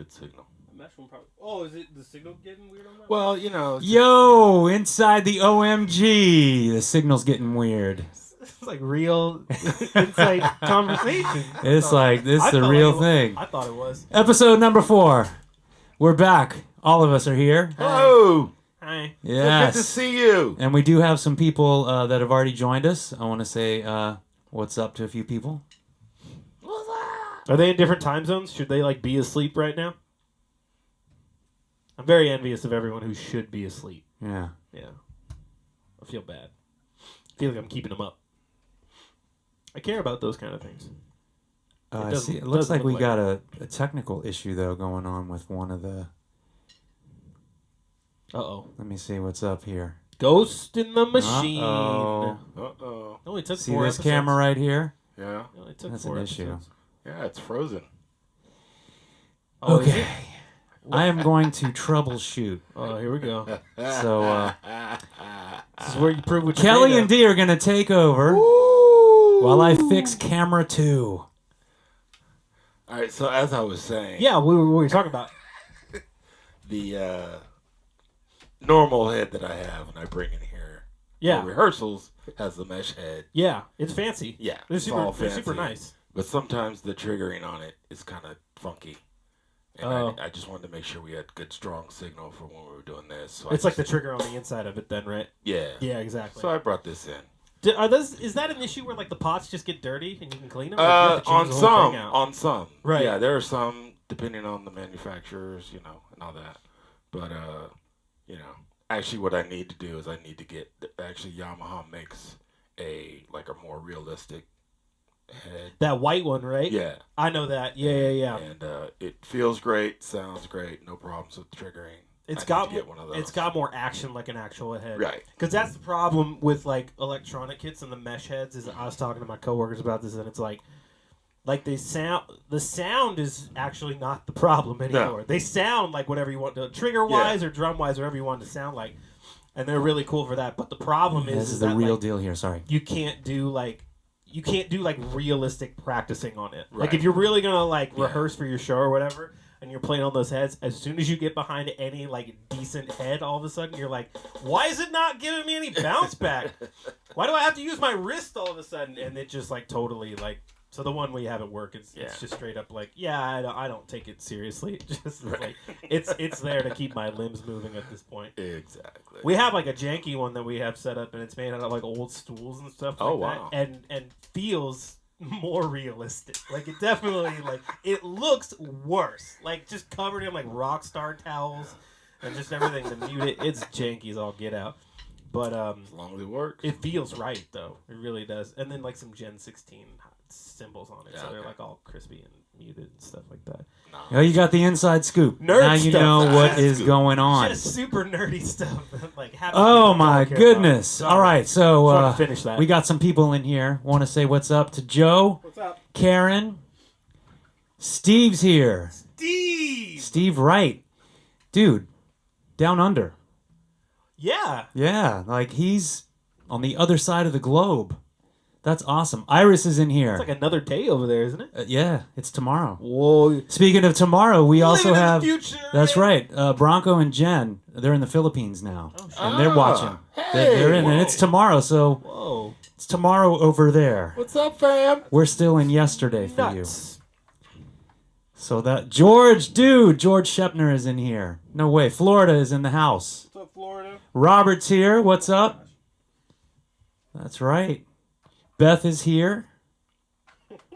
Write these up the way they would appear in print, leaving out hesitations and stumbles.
good signal. The mesh one probably. Oh, is it the signal getting weird on that? Well, you know. Yo, inside the OMG, the signal's getting weird. It's like real insight conversation. It's like, this is the real thing. I thought it was. Episode number 4. We're back. All of us are here. Hello. Hi. Yes. Good to see you. And we do have some people that have already joined us. I want to say what's up to a few people. Are they in different time zones? Should they be asleep right now? I'm very envious of everyone who should be asleep. Yeah. Yeah. I feel bad. I feel like I'm keeping them up. I care about those kind of things. It looks like we got a technical issue, though, going on with one of the... Uh-oh. Let me see what's up here. Ghost in the Machine. Uh-oh. Only took See 4 this episodes. camera right here? Yeah. It only took That's 4 an issue. episodes. Yeah, it's frozen. Oh, is Okay. it? I am going to troubleshoot. Oh, here we go. So, This is where you prove what you're Kelley made and of. D are going to take over Ooh. while I fix camera 2. All right, so as I was saying, Yeah, what were you talking about? the normal head that I have and I bring in here Yeah. for rehearsals has the mesh head. Yeah, it's fancy. Yeah, They're it's super, all they're fancy. super nice. But sometimes the triggering on it is kind of funky. And Oh. I just wanted to make sure we had good, strong signal for when we were doing this. So It's like the trigger on the inside of it then, right? Yeah. Yeah, exactly. So I brought this in. Is that an issue where the pots just get dirty and you can clean them? Or do you have to change On the whole thing some. out? On some. Right. Yeah, there are some, depending on the manufacturers, and all that. But, actually what I need to do is I need to get, actually Yamaha makes a more realistic head. That white one, right? Yeah. I know that. Yeah. And it feels great, sounds great, no problems with triggering. It's I got need to get one of those. It's got more action like an actual head. Right. Because that's the problem with electronic kits and the mesh heads. Is I was talking to my coworkers about this, and it's like the sound is actually not the problem anymore. No. They sound like whatever you want to, trigger wise or drum wise, whatever you want to sound like, and they're really cool for that. But the problem This is that the real deal here. Sorry. you can't do realistic practicing on it. Right. Like if you're really gonna rehearse for your show or whatever, and you're playing on those heads, as soon as you get behind any decent head, all of a sudden you're like, why is it not giving me any bounce back? Why do I have to use my wrist all of a sudden? And it just totally so the one we have at work it's just straight up I don't take it seriously. It just Right. it's there to keep my limbs moving at this point. Exactly. We have a janky one that we have set up, and it's made out of old stools and stuff like Oh, wow. that, and feels more realistic. It definitely it looks worse. Just covered in rock star towels and just everything to mute it. It's janky as all get out, but as long as it works. it feels right though. It really does. And then some Gen 16 symbols on it, so they're all crispy and muted and stuff like that. Oh, you got the inside scoop. Nerd now you stuff. know what is Scoop. going on. Just super nerdy stuff. Oh my goodness! All right, so finish that. we got some people in here. Want to say what's up to Joe, What's up, Karen, Steve's here. Steve? Steve Wright, dude, down under. Yeah. Yeah, he's on the other side of the globe. That's awesome. Iris is in here. It's another day over there, isn't it? Yeah, it's tomorrow. Whoa. Speaking of tomorrow, we also Living in the have. future, That's man. right. Bronco and Jen, they're in the Philippines now, Oh, shit. and they're watching. Hey, They're in, and it's tomorrow. So Whoa. it's tomorrow over there. What's up, fam? We're still in yesterday for Nuts. you. So that George Shepner is in here. No way. Florida is in the house. What's up, Florida? Robert's here. What's up? That's right. Beth is here.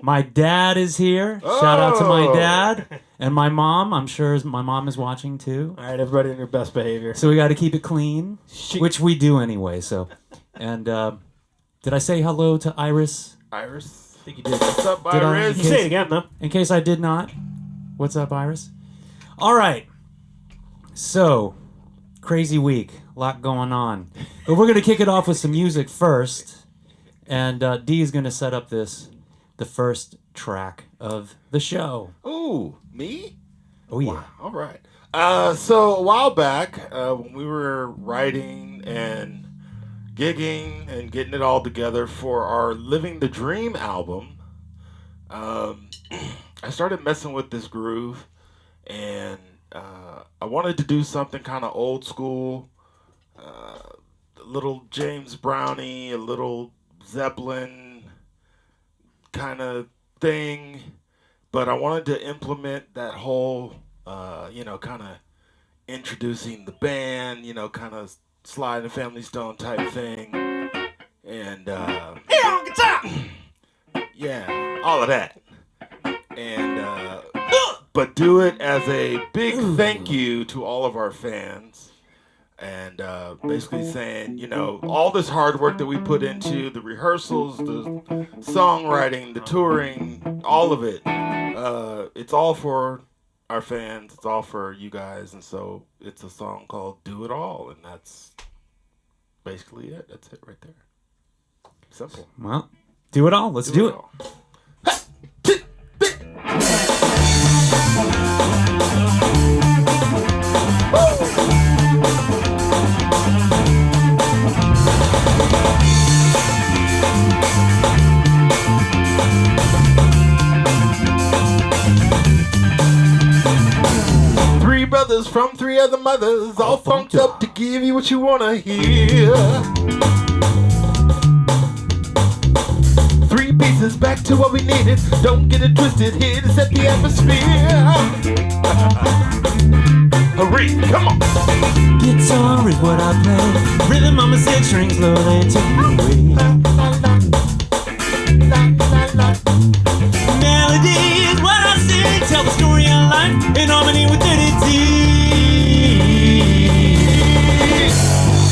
My dad is here. Shout out to my dad and my mom. I'm sure my mom is watching too. All right, everybody in your best behavior. So we got to keep it clean, which we do anyway. So, and did I say hello to Iris? Iris. I think you did. What's up, Did I? Iris? You say it again, though. In case I did not. What's up, Iris? All right. So, crazy week. A lot going on. But we're going to kick it off with some music first. And D is going to set up the first track of the show. Ooh, me? Oh, yeah. Wow. All right. So a while back, when we were writing and gigging and getting it all together for our Living the Dream album, I started messing with this groove, and wanted to do something kind of old school, a little James Brownie, a little Zeppelin kind of thing, but I wanted to implement that whole, kind of introducing the band, kind of Sly and the Family Stone type thing, and yeah, all of that, and but do it as a big thank you to all of our fans, and basically saying, all this hard work that we put into the rehearsals, the songwriting, the touring, all of it, it's all for our fans, it's all for you guys, and so it's a song called Do It All, and that's basically it. That's it right there. Simple. Well, do it all. Let's do it. All. 3 brothers from 3 other mothers, all funked up to give you what you wanna hear. 3 pieces back to what we needed. Don't get it twisted, here to set the atmosphere. Arif, come on. Guitar is what I play. Rhythm on my 6 strings, slowly take me away. Melody is what I sing. Tell the story of life in harmony with unity.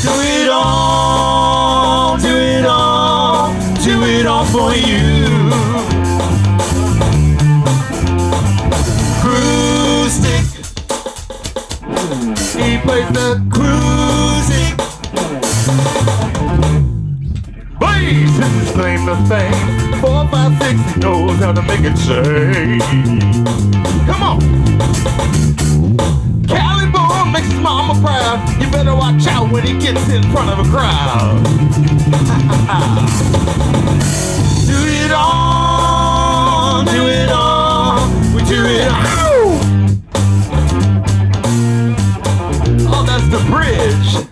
Do it all, do it all, do it all for you. Cruise stick. He plays the Cruising. bass, this is claim to fame. 4, 5, 6, he knows how to make it sing. Come on. Cali boy makes his mama proud. You better watch out when he gets in front of a crowd. Do it all, do it all, we do it all. Oh, that's the bridge.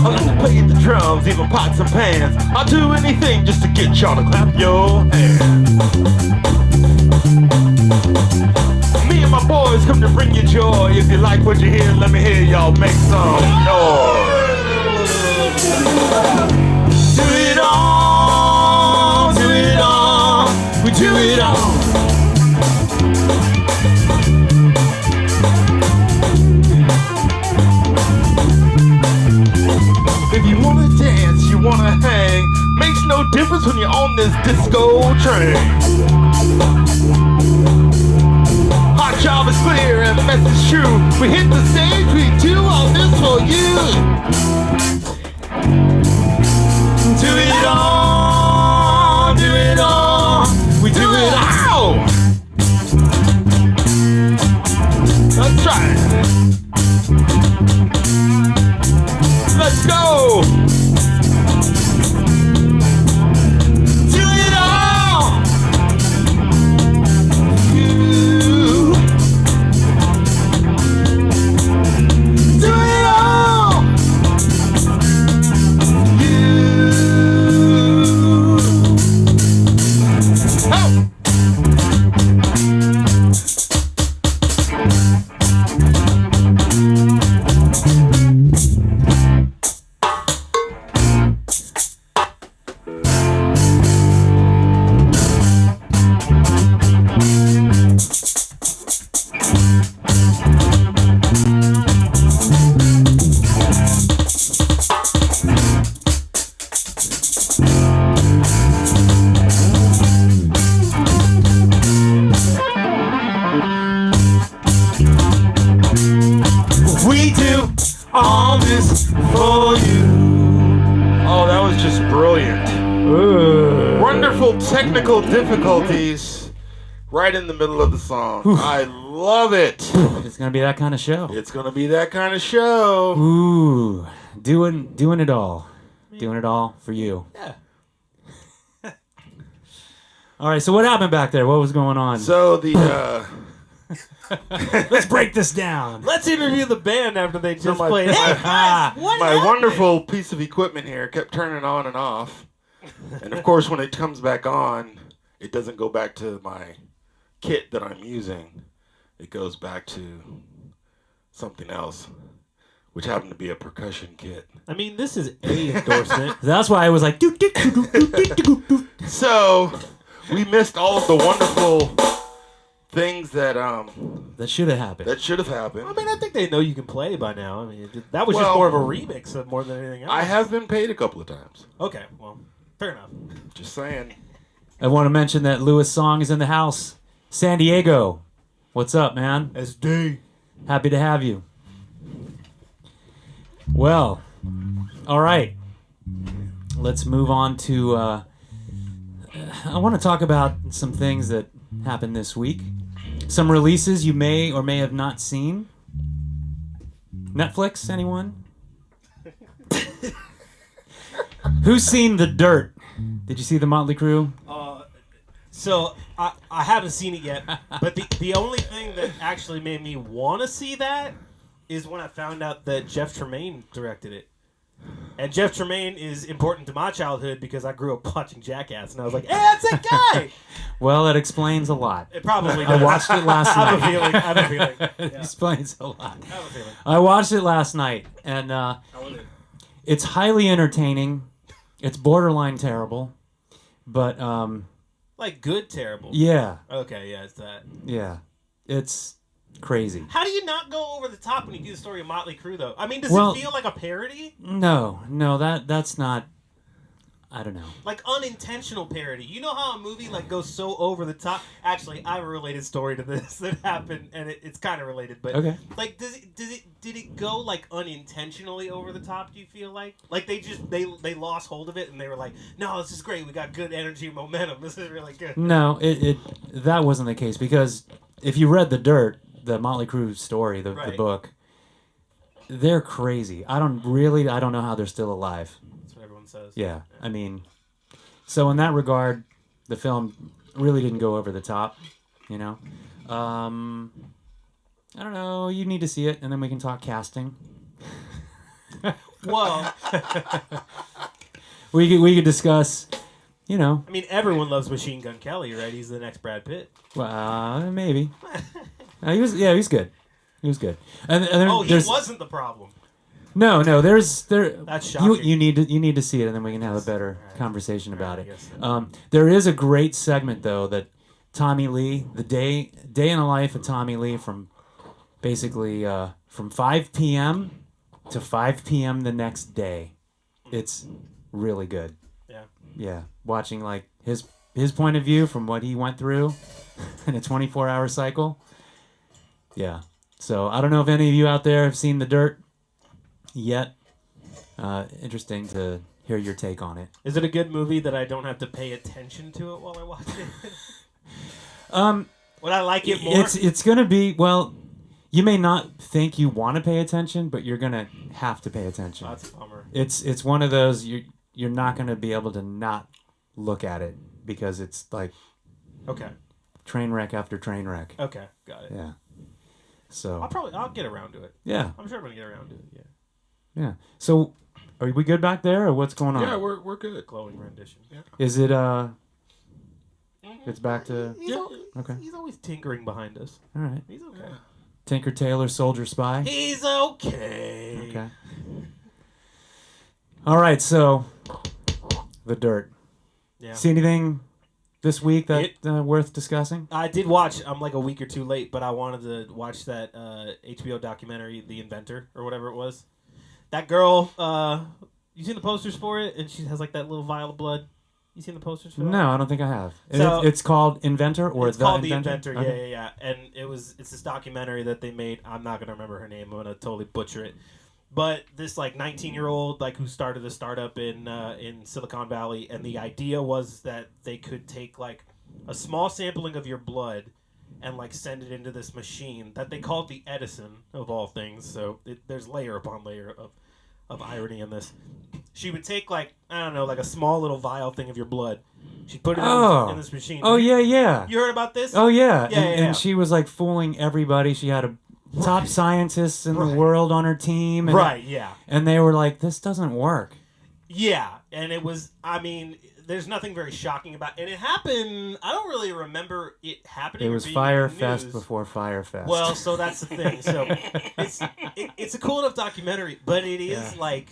I like to play the drums, even pots and pans. I'll do anything just to get y'all to clap your hands. Me and my boys come to bring you joy. If you like what you hear, let me hear y'all make some noise. Do it all, we do it all. If you wanna dance, you wanna hang, makes no difference when you're on this disco train. Our job is clear and message true. We hit the stage, we do all this for you. Do it all, we do it all. Let's try it. Let's go. Do it all. You. Do it all. You. Oh. We do all this for you. Oh, that was just brilliant. Wonderful technical difficulties right in the middle of the song. I love it. It's gonna be that kind of show. It's gonna be that kind of show. Ooh, doing it all. Doing it all for you. Yeah. All right, so what happened back there? What was going on? So the Let's break this down. Let's interview the band after they just my- played. Hey guys, what my happened? wonderful piece of equipment here kept turning on and off, and of course when it comes back on, it doesn't go back to my kit that I'm using. It goes back to something else, which happened to be a percussion kit. I mean, this is a endorsement. That's why I was like, So we missed all of the wonderful things that that should have happened. that should have happened. I mean, I think they know you can play by now. I mean, that was just Well, more of a remix of more than anything else. I have been paid a couple of times. Okay, well, fair enough. Just saying. I want to mention that Lewis Song is in the house. San Diego. What's up, man? SD. Happy to have you. Well, all right. Let's move on to. I want to talk about some things that happened this week. Some releases you may or may have not seen. Netflix, anyone? Who's seen The Dirt? Did you see the Motley Crue? So I haven't seen it yet, but the only thing that actually made me want to see that is when I found out that Jeff Tremaine directed it. And Jeff Tremaine is important to my childhood because I grew up watching Jackass, and I was like, "Hey, that's that guy." Well, that explains a lot. It probably I does. watched it last I have a night. feeling. I have a feeling. It Yeah. explains a lot. I have a feeling. I watched it last night, and I wouldn't- it's highly entertaining. It's borderline terrible, but Like good, terrible. yeah, Okay, yeah, it's that. yeah, it's crazy. How do you not go over the top when you do the story of Motley Crue, though? I mean, does Well- it feel like a parody? No, that's not. I don't know. Like unintentional parody. You know how a movie like goes so over the top? Actually, I have a related story to this that happened, and it's kind of related. But Okay. like, did it go like unintentionally over the top? Do you feel like they lost hold of it and they were like, no, this is great. We got good energy and momentum. This is really good. No, it that wasn't the case because if you read The Dirt, the Motley Crue story, the Right. book, they're crazy. I don't know how they're still alive. That's what everyone says. Yeah, I mean, so in that regard, the film really didn't go over the top, you know. I don't know. You need to see it, and then we can talk casting. Well, We could discuss, you know. I mean, everyone loves Machine Gun Kelly, right? He's the next Brad Pitt. Well, maybe. He was good. He was good. And then Oh, he there's wasn't the problem. no. There's That's shocking. You need to see it, and then we can have a better conversation about I it. guess so. There is a great segment though that Tommy Lee, the day in the life of Tommy Lee, from basically from 5 p.m. to 5 p.m. the next day. It's really good. Yeah. Yeah, watching like his point of view from what he went through in a 24-hour cycle. Yeah. So I don't know if any of you out there have seen The Dirt yet. Interesting to hear your take on it. Is it a good movie that I don't have to pay attention to it while I watch it? Would I like it more? It's gonna be, well, you may not think you want to pay attention, but you're gonna have to pay attention. Oh, that's a bummer. It's one of those you're not gonna be able to not look at it because it's like Okay. train wreck after train wreck. Okay. Got it. Yeah. So I'll get around to it. yeah. I'm sure I'm gonna get around to it. Yeah. Yeah. So, are we good back there, or what's going on? Yeah, we're good. Glowing rendition. Yeah. Is it It's back to okay. He's always tinkering behind us. All right. He's okay. Tinker Tailor Soldier Spy. He's okay. Okay. All right. So, The Dirt. Yeah. See anything this week that worth discussing? I did watch. I'm like a week or two late, but I wanted to watch that HBO documentary, The Inventor, or whatever it was. That girl. You seen the posters for it? And she has like that little vial of blood. You seen the posters for that? No, I don't think I have. So- It's called Inventor, or It's called The Inventor. Inventor. Okay. Yeah. And it's this documentary that they made. I'm not gonna remember her name. I'm gonna totally butcher it. But this like 19-year-old like who started a startup in Silicon Valley, and the idea was that they could take like a small sampling of your blood and like send it into this machine that they called the Edison of all things. So there's layer upon layer of irony in this. she would take like I don't know, like a small little vial thing of your blood. She'd put it in this machine. Oh yeah. You heard about this? Oh yeah. Yeah. And she was like fooling everybody. She had a top scientists in the world on her team. And yeah. And they were like, this doesn't work. Yeah, and it was. I mean, there's nothing very shocking about, and it happened. I don't really remember it happening. It was Fire Fest before Fire Fest. Well, so that's the thing. So it's a cool enough documentary, but it is like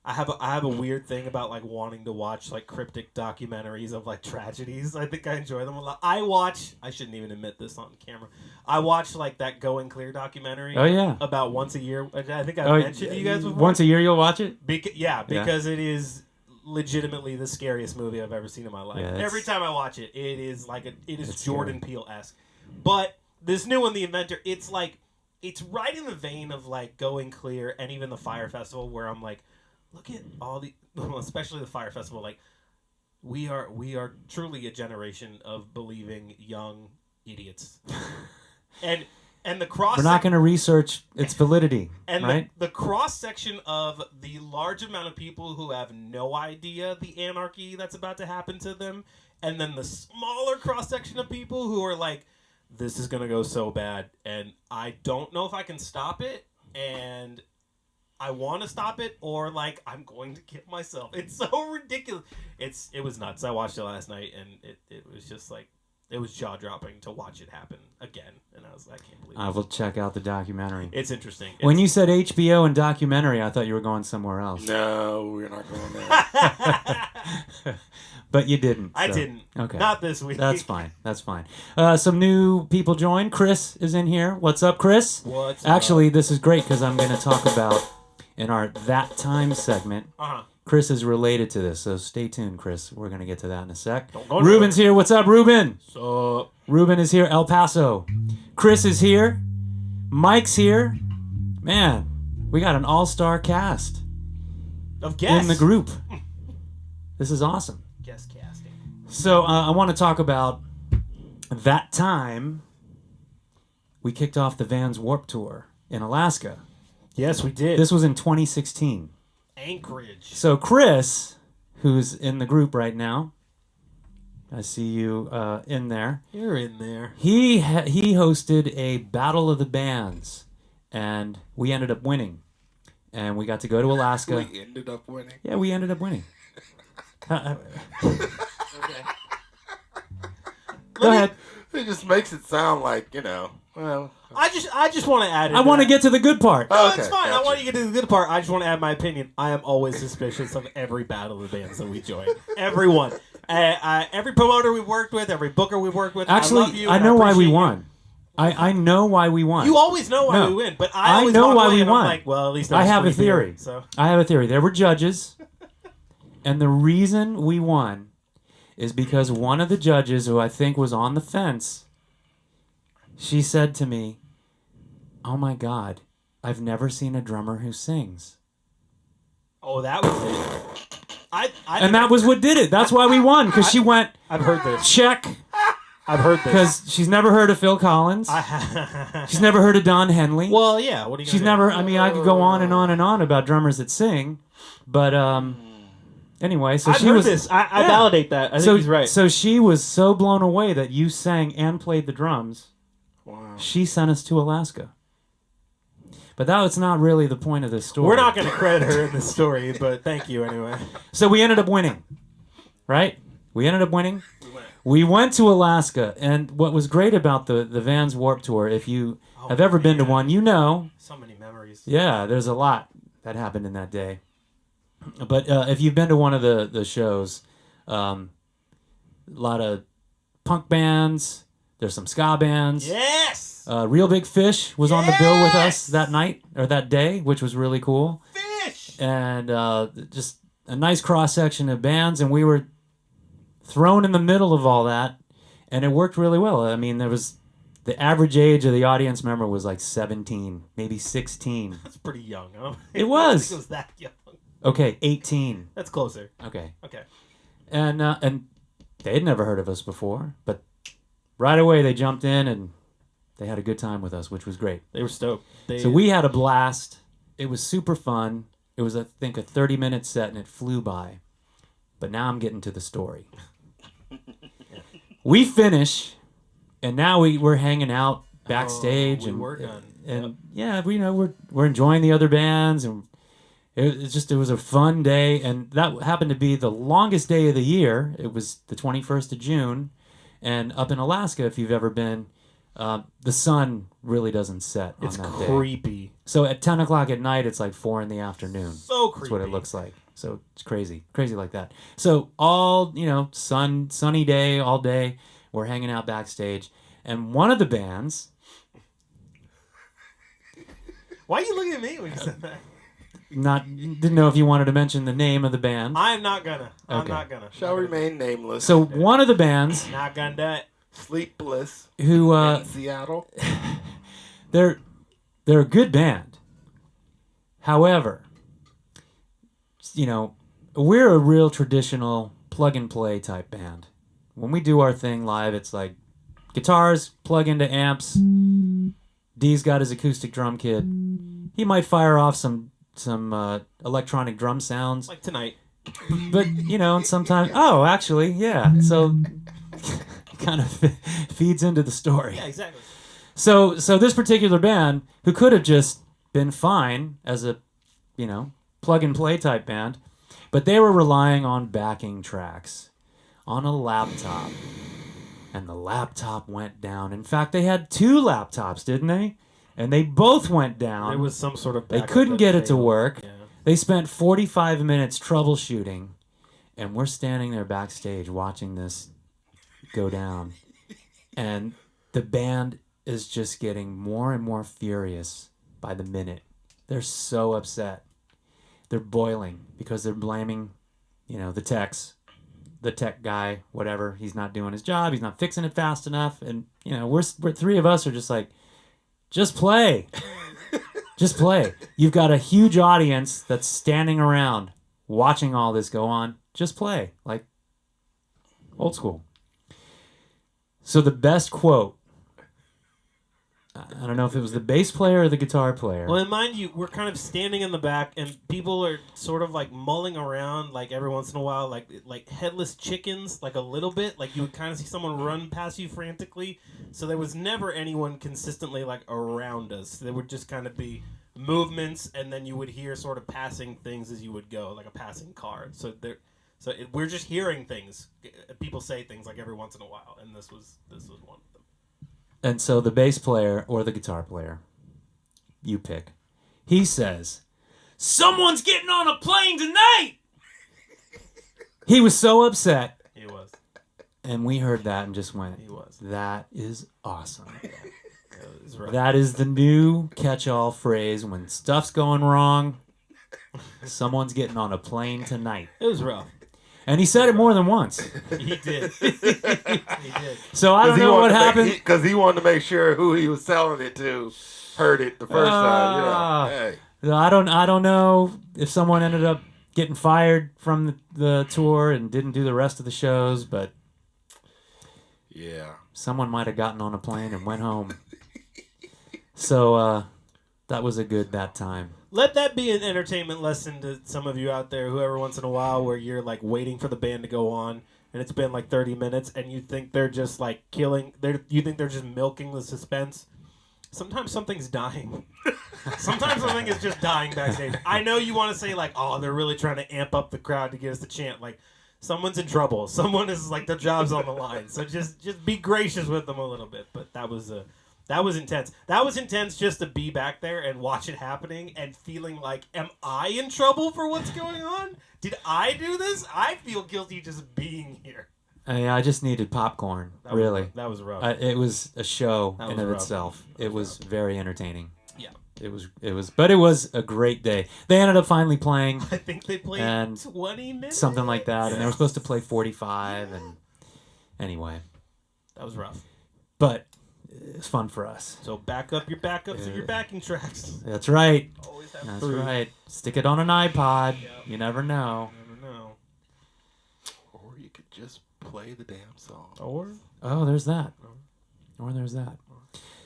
I have a weird thing about like wanting to watch like cryptic documentaries of like tragedies. I think I enjoy them a lot. I shouldn't even admit this on camera. I watch like that Going Clear documentary. Oh yeah. About once a year. I think I mentioned to you guys before. Once a year you'll watch it? Because it is legitimately the scariest movie I've ever seen in my life. Yeah, every time I watch it, it is like it is Jordan Peele-esque. But this new one, The Inventor, it's right in the vein of like Going Clear and even the Fire Festival, where I'm like, look at all the, especially the Fire Festival, like we are truly a generation of believing young idiots. And the cross. We're not going to research its validity, and right? the cross section of the large amount of people who have no idea the anarchy that's about to happen to them, and then the smaller cross section of people who are like, "This is going to go so bad, and I don't know if I can stop it, and I want to stop it, or like I'm going to kill myself." It's so ridiculous. It was nuts. I watched it last night, and it was just like. It was jaw-dropping to watch it happen again, and I can't believe it. I will check out the documentary. It's interesting. When you said HBO and documentary, I thought you were going somewhere else. No, we're not going there. But you didn't. I didn't. Okay. Not this week. That's fine. Some new people joined. Chris is in here. What's up, Chris? What's Actually, this is great because I'm going to talk about, in our That Time segment, Chris is related to this, so stay tuned, Chris. We're going to get to that in a sec. Ruben's here. What's up, Ruben? So Ruben is here, El Paso. Chris is here. Mike's here. Man, we got an all-star cast of guests in the group. This is awesome. Guest casting. So I want to talk about that time we kicked off the Vans Warped Tour in Alaska. Yes, we did. This was in 2016. Anchorage. So Chris, who's in the group right now, I see you in there. You're in there. He hosted a Battle of the Bands, and we ended up winning. And we got to go to Alaska. We ended up winning? Yeah, we ended up winning. Okay. Go ahead. It just makes it sound like, well... I just want to add it. I want to get to the good part. Oh, it's fine. Gotcha. I want you to get to the good part. I just want to add my opinion. I am always suspicious of every Battle of the Bands that we join. Everyone. Every promoter we've worked with, every booker we've worked with. Actually, I love you. I know why we won. I know why we won. You always know why we win, but I always know why we won. won. Like, well, at least I have a theory. So I have a theory. There were judges, and the reason we won is because one of the judges, who I think was on the fence, she said to me, "Oh my God, I've never seen a drummer who sings." Oh, that was it. And that was what did it. That's why we won, because she went, I've heard this. Check. I've heard this. Because she's never heard of Phil Collins. She's never heard of Don Henley. Well, yeah. What are you She's never, I mean, I could go on and on and on about drummers that sing. But anyway, so I've heard this. I validate that. I think he's right. So she was so blown away that you sang and played the drums. Wow. She sent us to Alaska. But that's not really the point of this story. We're not going to credit her in this story, but thank you anyway. So we ended up winning, right? We ended up winning. We went to Alaska, and what was great about the Vans Warped Tour, if you have ever been to one, you know. So many memories. Yeah, there's a lot that happened in that day. But if you've been to one of the shows, a lot of punk bands, there's some ska bands. Yes! Real Big Fish was on the bill with us that night, or that day, which was really cool. Fish! And just a nice cross-section of bands, and we were thrown in the middle of all that, and it worked really well. I mean, there was the average age of the audience member was like 17, maybe 16. That's pretty young, huh? It was. I think it was that young. Okay, 18. That's closer. Okay. Okay. And they had never heard of us before, but right away they jumped in and they had a good time with us, which was great. They were stoked. So we had a blast. It was super fun. It was, I think, a 30-minute set, and it flew by. But now I'm getting to the story. We finish, and now we're hanging out backstage, we were done. and yeah, we're enjoying the other bands, and it was a fun day, and that happened to be the longest day of the year. It was the 21st of June, and up in Alaska, if you've ever been, the sun really doesn't set on that day. It's creepy. So at 10 o'clock at night, it's like 4 in the afternoon. So creepy. That's what it looks like. So it's crazy like that. So all, sunny day, all day, we're hanging out backstage, and one of the bands. Why are you looking at me when you said that? Didn't know if you wanted to mention the name of the band. I'm not gonna. Shall remain nameless. So one of the bands, Not gonna do it. Sleepless who in Seattle. they're a good band. However, we're a real traditional plug and play type band. When we do our thing live, it's like guitars plug into amps. D's got his acoustic drum kit. He might fire off some electronic drum sounds. Like tonight. But, and sometimes... Oh, actually, yeah. So, kind of feeds into the story. Yeah, exactly. So this particular band, who could have just been fine as a, plug and play type band, but they were relying on backing tracks on a laptop. And the laptop went down. In fact, they had 2 laptops, didn't they? And they both went down. There was some sort of They couldn't get it to failed. work. Yeah. They spent 45 minutes troubleshooting, and we're standing there backstage watching this go down. And the band is just getting more and more furious by the minute. They're so upset. They're boiling because they're blaming, the techs. The tech guy, whatever, he's not doing his job. He's not fixing it fast enough. And, we're 3 of us are just like, just play. Just play. You've got a huge audience that's standing around watching all this go on. Just play. Like, old school. So the best quote, I don't know if it was the bass player or the guitar player. Well, and mind you, we're kind of standing in the back, and people are sort of like mulling around, like every once in a while, like headless chickens, like a little bit. Like you would kind of see someone run past you frantically. So there was never anyone consistently like around us. There would just kind of be movements, and then you would hear sort of passing things as you would go, like a passing car. We're just hearing things. People say things like every once in a while, and this was one of them. And so the bass player or the guitar player, you pick. He says, "Someone's getting on a plane tonight!" He was so upset. He was. And we heard that and just went, He was. That is awesome. Right. That is the new catch-all phrase when stuff's going wrong. Someone's getting on a plane tonight. It was rough. And he said it more than once. He did. He did. So I don't know what happened. Because he wanted to make sure who he was selling it to heard it the first time. Hey. I don't know if someone ended up getting fired from the tour and didn't do the rest of the shows, but yeah, someone might have gotten on a plane and went home. So that was that time. Let that be an entertainment lesson to some of you out there who every once in a while where you're like waiting for the band to go on and it's been like 30 minutes and you think they're just like you think they're just milking the suspense. Sometimes something's dying. Sometimes something is just dying backstage. I know you want to say like, oh, they're really trying to amp up the crowd to get us to chant. Like, someone's in trouble. Someone is like, their job's on the line. So just be gracious with them a little bit. But that was intense. That was intense just to be back there and watch it happening and feeling like, am I in trouble for what's going on? Did I do this? I feel guilty just being here. I just needed popcorn, really. That was rough. It was a show in of rough. itself. It was very entertaining. Yeah. But it was a great day. They ended up finally playing. I think they played 20 minutes. Something like that. And they were supposed to play 45. And anyway. That was rough. But it was fun for us. So back up your backups and your backing tracks. That's right. Always have That's three. right. Stick it on an iPod. Yep. You never know. Or you could just play the damn song. Oh, there's that. Or there's that.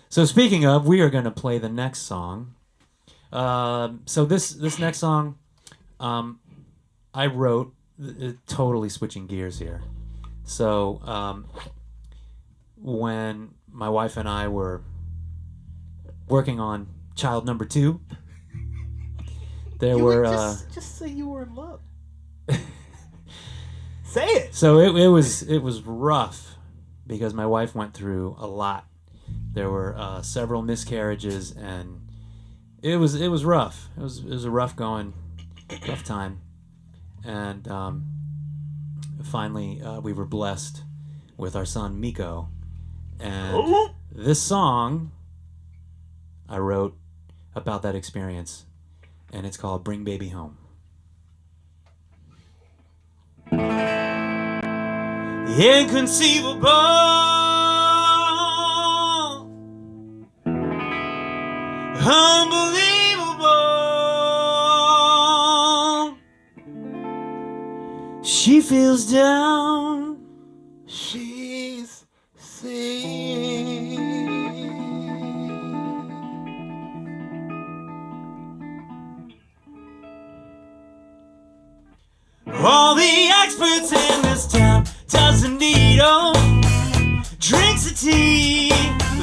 So speaking of, we are going to play the next song. So this next song, I wrote, totally switching gears here. So when my wife and I were working on child number 2, there were just say you were in love. Say it. So it was rough because my wife went through a lot. There were several miscarriages, and it was rough. It was a rough time, and finally we were blessed with our son Miko, and this song I wrote about that experience, and it's called "Bring Baby Home." Inconceivable, unbelievable. She feels down. She's singing. All the experts in this town doesn't need drinks of tea.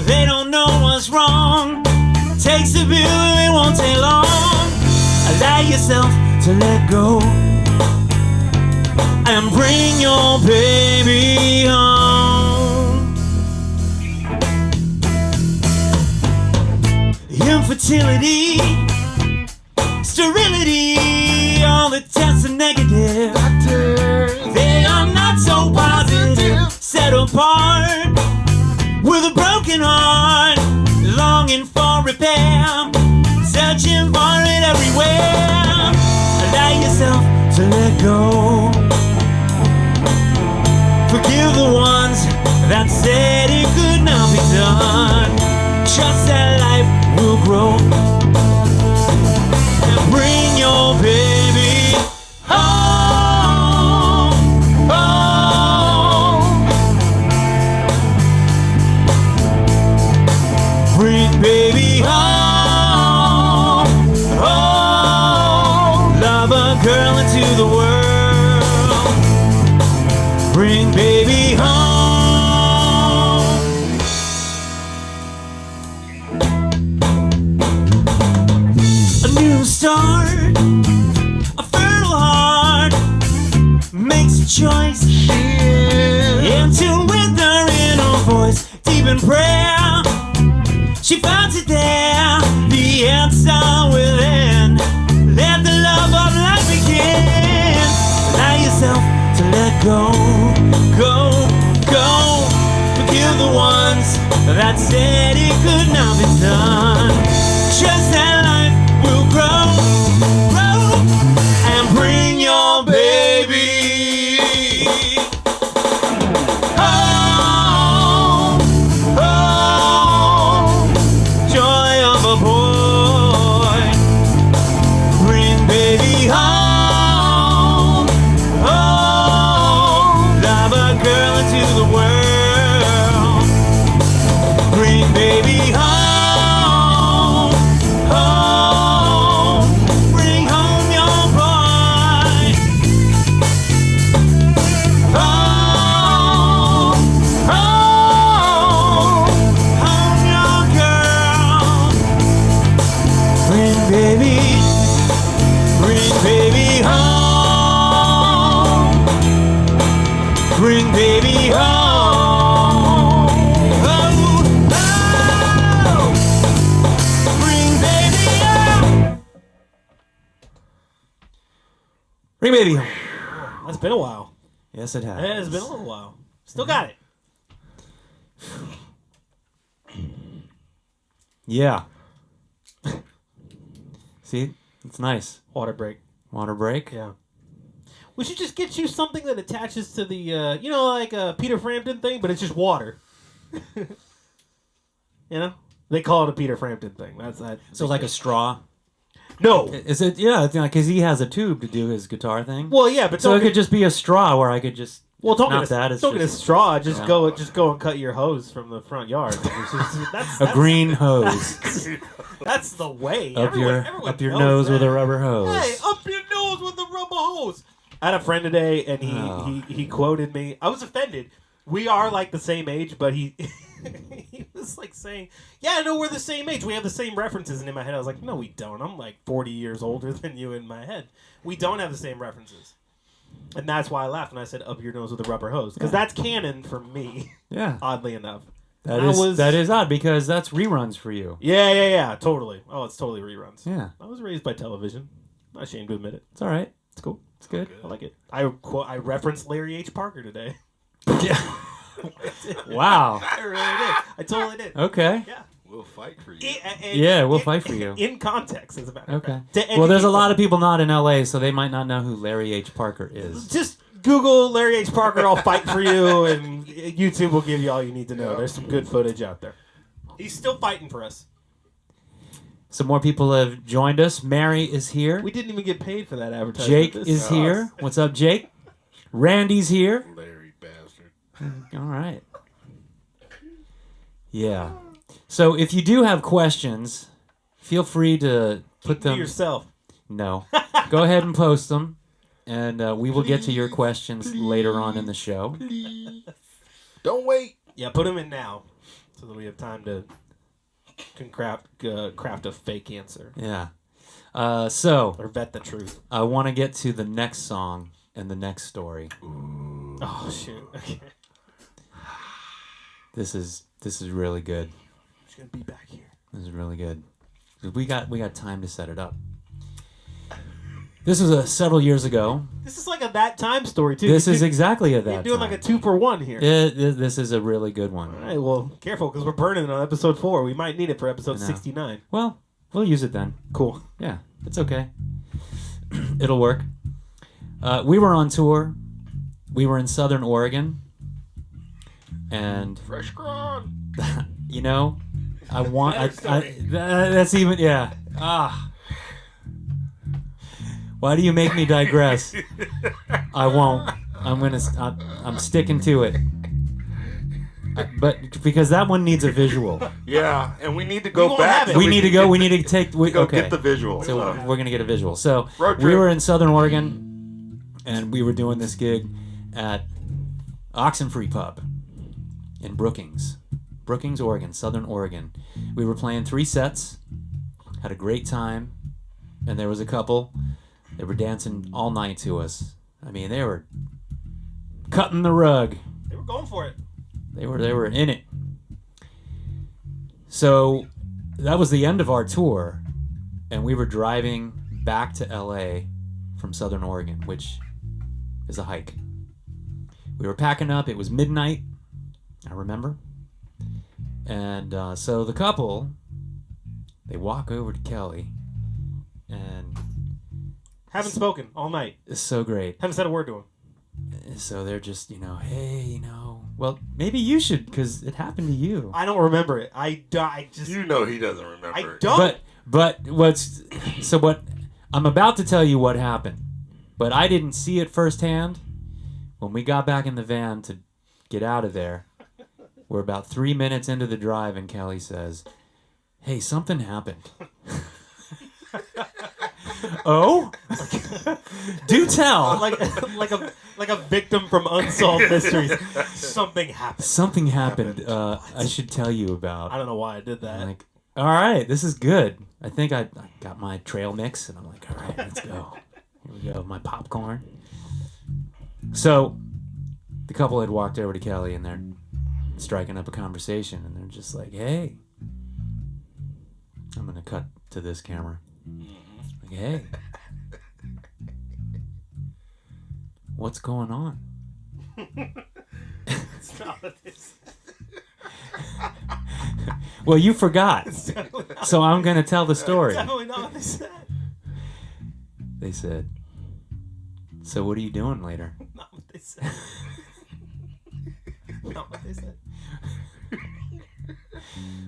They don't know what's wrong. Takes the pill and it won't take long. Allow yourself to let go and bring your baby home. Infertility, sterility, all the tests are negative. They are not so positive. Set apart with a broken heart, longing for repair, searching for it everywhere. Allow yourself to let go. Forgive the ones that said it could not be done. Trust that life will grow and bring your baby home. Bring baby home. Love a girl into the world. Bring baby home. A new start, a fertile heart makes a choice. In tune with her inner voice, deep in prayer. She finds it there, the answer within. Let the love of life begin. Allow yourself to let go, go, go. Forgive the ones that said it could not be done. Trust that life will grow, grow, and bring your baby home, home. Joy of a boy, bring baby home, home. Love a girl into the world, bring baby home, home. Bring home your boy, home, home. Home your girl, bring baby home, bring baby home. Oh, oh, bring baby home. Bring baby home. That's been a while. Yes, it has. It's been a little while. Still got it. Yeah. See, it's nice. Water break. Water break. Yeah. We should just get you something that attaches to the, like a Peter Frampton thing, but it's just water. They call it a Peter Frampton thing. That's that. So like a straw. No. Is it? Yeah, because he has a tube to do his guitar thing. Well, yeah, but so it could just be a straw where I could just. Well, don't not get that. a, It's don't get a just straw. Just yeah. go and cut your hose from the front yard. That's a green hose That's the way. up Everyone your knows nose that. with a rubber hose. Hey, up your nose with hose. I had a friend today, and he quoted me. I was offended. We are like the same age, but he he was like saying, "Yeah, no, we're the same age. We have the same references." And in my head, I was like, "No, we don't. I'm like 40 years older than you." In my head, we don't have the same references, and that's why I laughed and I said, "Up your nose with a rubber hose," because that's canon for me. Yeah, oddly enough, that is odd because that's reruns for you. Yeah, totally. Oh, it's totally reruns. Yeah, I was raised by television. I'm not ashamed to admit it. It's all right. It's cool. It's good. I like it. I referenced Larry H. Parker today. Yeah. Wow. I really did. I totally did. Okay. Yeah. We'll fight for you. We'll fight for you. In context, as a matter of fact. Okay. Well, there's a lot of people not in LA, so they might not know who Larry H. Parker is. Just Google Larry H. Parker, I'll fight for you, and YouTube will give you all you need to know. There's some good footage out there. He's still fighting for us. Some more people have joined us. Mary is here. We didn't even get paid for that advertisement. Jake is here. What's up, Jake? Randy's here. Larry bastard. All right. Yeah. So if you do have questions, feel free to put them. To yourself. No. Go ahead and post them, and we will get to your questions later on in the show. Don't wait. Yeah, put them in now, so that we have time to craft a fake answer. Yeah. So or vet the truth. I want to get to the next song and the next story. Ooh. Oh shoot! Okay. This is really good. I'm just gonna be back here. This is really good. We got time to set it up. This was several years ago. This is like a that time story too. This is exactly a that. You're doing time. like a 2-for-1 here. This is a really good one. All right, well, careful because we're burning it on episode 4. We might need it for episode 69. Well, we'll use it then. Cool. Yeah, it's okay. It'll work. We were on tour. We were in Southern Oregon, and fresh grown. You know, I want. That's even yeah. Why do you make me digress? I won't. I'm sticking to it. But because that one needs a visual. Yeah, and we need to go back. We need to go. We need to take. Get the visual. So we're gonna get a visual. So we were in Southern Oregon, and we were doing this gig at Oxenfree Pub in Brookings, Oregon, Southern Oregon. We were playing 3 sets, had a great time, and there was a couple. They were dancing all night to us. I mean, they were cutting the rug. They were going for it. They were in it. So that was the end of our tour, and we were driving back to LA from Southern Oregon, which is a hike. We were packing up. It was midnight, I remember. And so the couple, they walk over to Kelley, and haven't spoken all night. It's so great. Haven't said a word to him. So they're just, hey, well, maybe you should, because it happened to you. I don't remember it. I just... You know he doesn't remember it. I don't. But what I'm about to tell you what happened, but I didn't see it firsthand. When we got back in the van to get out of there, we're about 3 minutes into the drive, and Kelley says, "Hey, something happened." Oh, do tell. Like a victim from Unsolved Mysteries. Something happened. Something happened. I should tell you about. I don't know why I did that. I'm like, all right, this is good. I think I got my trail mix, and I'm like, all right, let's go. Here we go. My popcorn. So, the couple had walked over to Kelley, and they're striking up a conversation, and they're just like, "Hey," I'm gonna cut to this camera. Like, "Hey, what's going on?" It's not what they said. Well, you forgot, so I'm gonna tell the story. It's definitely not what they said. They said, "So what are you doing later?" Not what they said. Not what they said.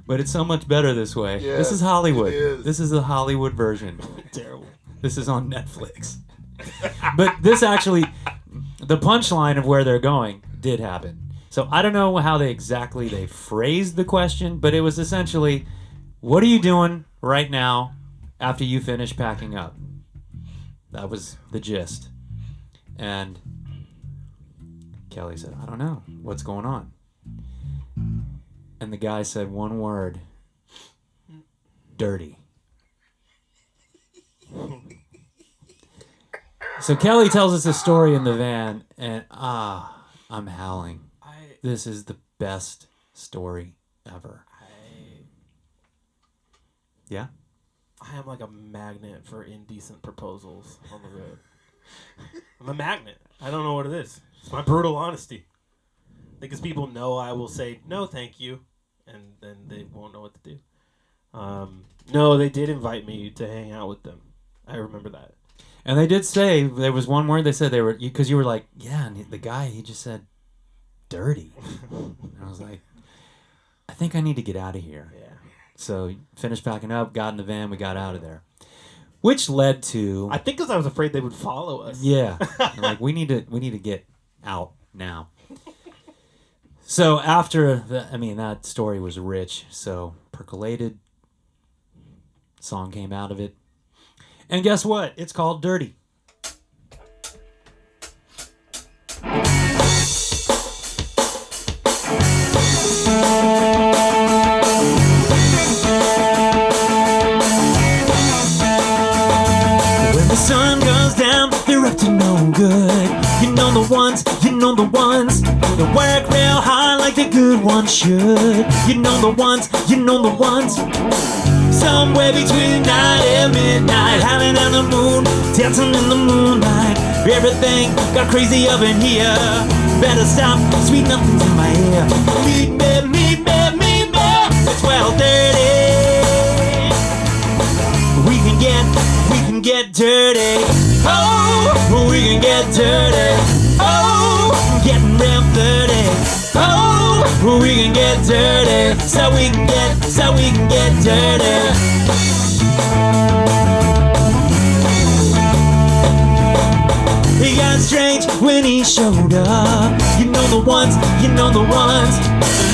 But it's so much better this way. Yes, this is Hollywood. it is. This is the Hollywood version. Terrible. This is on Netflix. But this actually, the punchline of where they're going did happen. So I don't know how they phrased the question, but it was essentially, what are you doing right now after you finish packing up? That was the gist. And Kelley said, I don't know. What's going on? And the guy said one word. Dirty. So Kelley tells us this story in the van, and I'm howling. This is the best story ever. Yeah? I am like a magnet for indecent proposals on the road. I'm a magnet. I don't know what it is. It's my brutal honesty. Because people know I will say, no, thank you. And then they won't know what to do. No, they did invite me to hang out with them. I remember that. And they did say, there was one word they said, they were, because you were like, yeah, and the guy, he just said, dirty. And I was like, I think I need to get out of here. Yeah. So finished packing up, got in the van, we got out of there. Which led to... I think because I was afraid they would follow us. Yeah. Like, we need to get out now. So after, that story was rich. So percolated. Song came out of it. And guess what? It's called Dirty. When the sun goes down, they're up to no good. You know the ones that work real hard like the good ones should. You know the ones. Somewhere between night and midnight, howling on the moon, dancing in the moonlight. Everything got crazy up in here. Better stop, sweet nothing's in my ear. Meet me, it's 12:30. We can get dirty. Oh, we can get dirty. Oh, getting real dirty. Oh, we can get dirty. So we can get dirty. He got strange when he showed up. You know the ones. The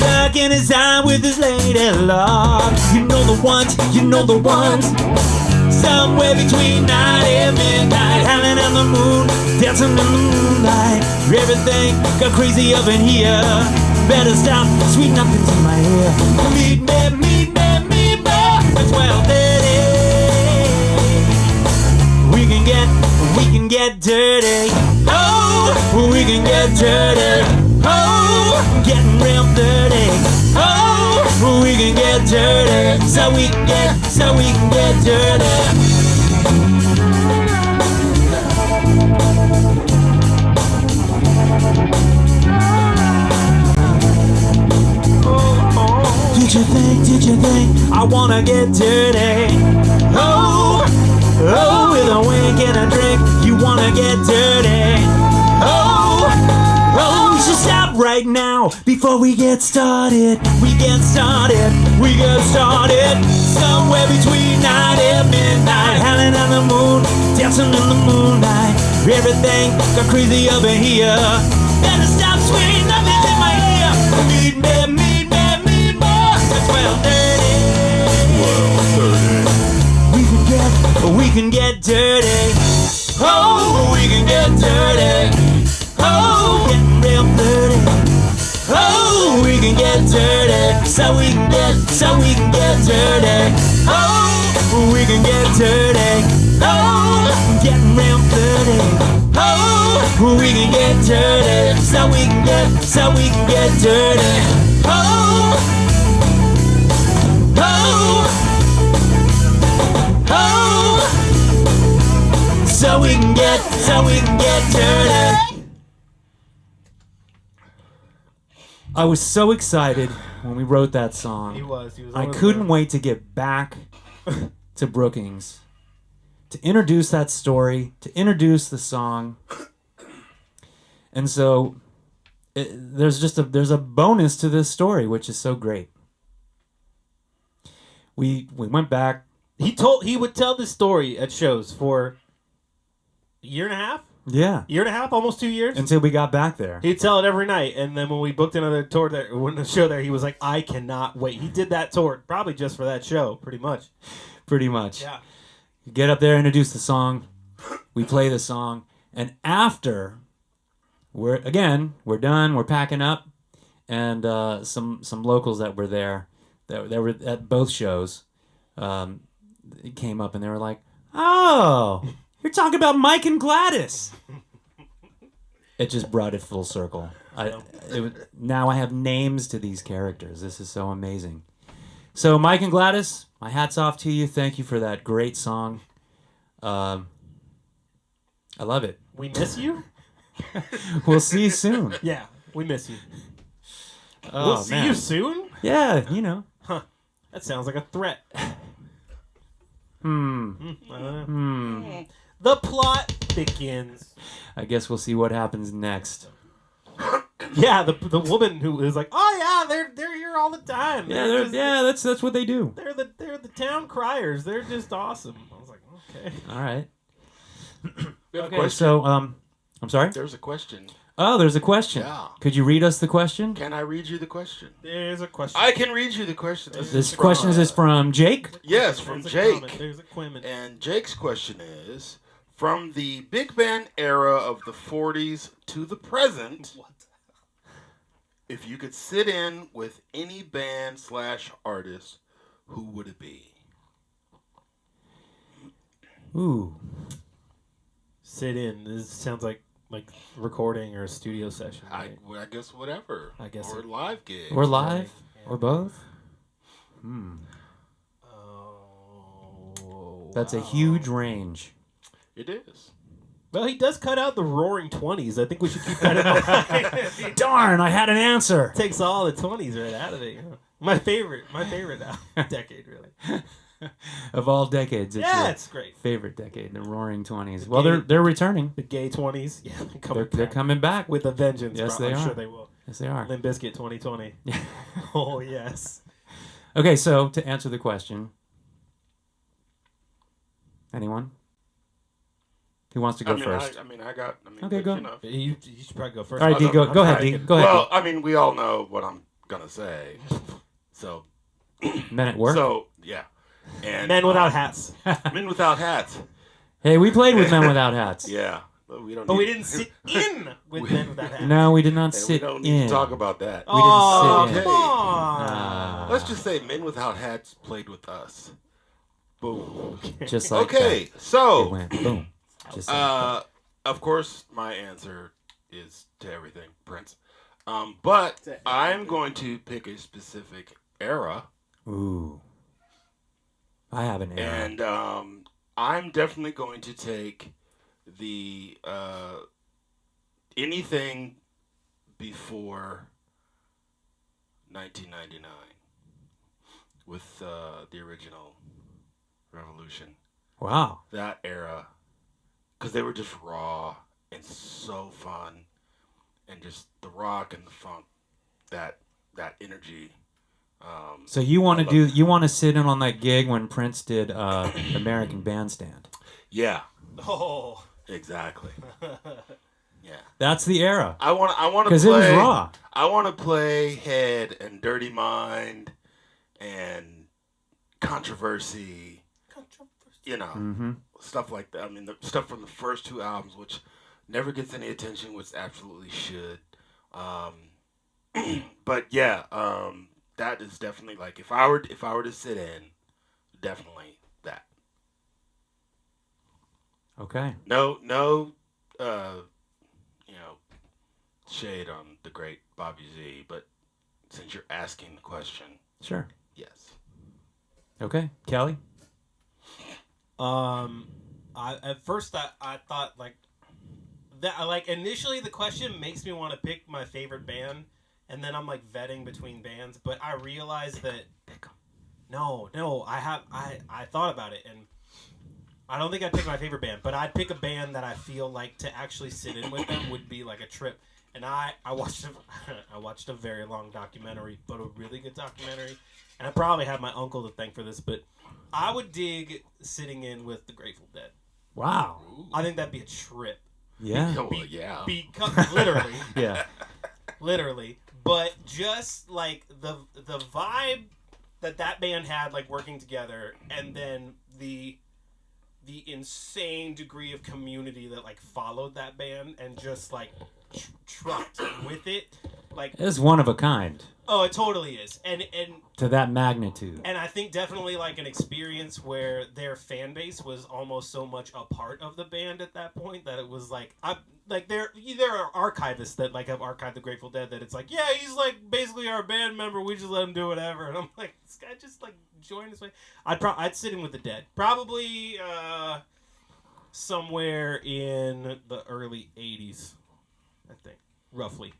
look in his eye with his lady love. You know the ones. Somewhere between night and midnight, howling on the moon, dancing in the moonlight. Everything got crazy up in here. Better stop, sweet nothing's in my ear. Meet me, it's 12:30. We can get dirty. Oh, we can get dirty. Oh, getting real dirty. Oh, we can get dirty. So we can get dirty. Did you think I wanna get dirty? Oh, with a wink and a drink, you wanna get dirty? Oh, we should stop right now before we get started. We get started. Somewhere between night and midnight, howling on the moon, dancing in the moonlight. Everything got crazy up in here. Better stop, sweet nothing's in my ear. Meet me, it's 12:30. We can get dirty. Oh, we can get dirty. Oh, getting real dirty. Oh, we can get dirty. So we can get dirty. Oh, we can get dirty. Oh, getting real dirty. Oh, we can get dirty. So we can get dirty. Oh, so we can get dirty. I was so excited when we wrote that song. He was I couldn't wait to get back to Brookings, to introduce that story, to introduce the song. And so there's a bonus to this story, which is so great. We went back. He would tell this story at shows for a year and a half? Yeah. Year and a half, almost 2 years? Until we got back there. He'd tell it every night, and then when we booked another tour there, when the show there, he was like, I cannot wait. He did that tour probably just for that show, pretty much. Pretty much. Yeah. You get up there, introduce the song, we play the song, And after, we're done, we're packing up, and some locals that were there, that were at both shows, came up and they were like, "Oh, you're talking about Mike and Gladys." It just brought it full circle. Now I have names to these characters. This is so amazing. So Mike and Gladys, my hat's off to you. Thank you for that great song. I love it. We miss you? We'll see you soon. Yeah, we miss you. Oh, We'll see man. you soon? Yeah, you know. Huh. That sounds like a threat. The plot thickens. I guess we'll see what happens next. Yeah, the woman who is like, oh yeah, they're here all the time. That's what they do. They're the town criers. They're just awesome. I was like, okay. All right. We have a Okay, question. so I'm sorry. There's a question. Oh, there's a question. Yeah. Could you read us the question? Can I read you the question? There's a question. I can read you the question. This question is from Jake. Yes, from There's a Jake. comment. There's a comment. And Jake's question is, from the big band era of the 40s to the present, if you could sit in with any band/artist, who would it be? Ooh. Sit in. This sounds like recording or a studio session. I Right? guess whatever. I guess or it- live gig. Or live. Yeah. Or both. Oh, That's a wow. huge range. It is. Well, he does cut out the Roaring 20s. I think we should keep that in mind. Darn, I had an answer. Takes all the 20s right out of it. You know? My favorite decade, really. Of all decades, it's Yeah, your it's great. favorite decade, the Roaring 20s. Well, they're returning. The gay 20s, yeah, They're coming back. with a vengeance. Yes, bro. they I'm are. sure they will. Yes, they are. Limp Bizkit 2020. Oh yes. Okay, so to answer the question, anyone who wants to go first? Okay, go. You know. You should probably go first. All right, D, go ahead, D. Go ahead. Well, I mean, we all know what I'm gonna say. So, Men at work. so yeah. And Men without hats. Men without hats. Hey, we played with Men Without Hats. Yeah, but we don't. But we need- didn't sit in with men without hats. No, we did not and we sit don't need in. to talk about that. Oh, We didn't sit come in. on. Let's just say Men Without Hats played with us. Boom. Just like Okay, that. It so went boom. Just like that. of course, my answer is to everything, Prince. But I'm going to pick a specific era, Ooh. I have an error. and I'm definitely going to take the anything before 1999 with the original Revolution. Wow. That era, because they were just raw and so fun, and just the rock and the funk, that energy. So you want I to love you want to sit in on that gig when Prince did American Bandstand? Yeah, Oh. exactly. Yeah, That's the era. I want to Because it was raw. I want to play Head and Dirty Mind and Controversy. You know, Mm-hmm. stuff like that. I mean, the stuff from the first two albums, which never gets any attention, which absolutely should. But yeah, that is definitely like if I were to sit in, definitely that. Okay. No, shade on the great Bobby Z, but since you're asking the question, Sure. yes. Okay. Kelley? At first I thought like that. Like initially the question makes me want to pick my favorite band, and then I'm like vetting between bands. But I realized that no, I thought about it, and I don't think I'd pick my favorite band, but I'd pick a band that I feel like to actually sit in with them would be like a trip. And I watched a very long documentary, but a really good documentary. And I probably have my uncle to thank for this, but I would dig sitting in with the Grateful Dead. Wow. I think that'd be a trip. Yeah. Well, yeah. Because literally, Yeah. literally, but just like the vibe that band had, like working together, and then the the insane degree of community that like followed that band and just like trucked with it. Like It's one of a kind. Oh, it totally is, and to that magnitude. And I think definitely like an experience where their fan base was almost so much a part of the band at that point that it was like there are archivists that like have archived the Grateful Dead that it's like, yeah, he's like basically our band member, we just let him do whatever, and I'm like, this guy just like joined his way. I'd sit in with the Dead probably somewhere in the early 80s, I think, roughly,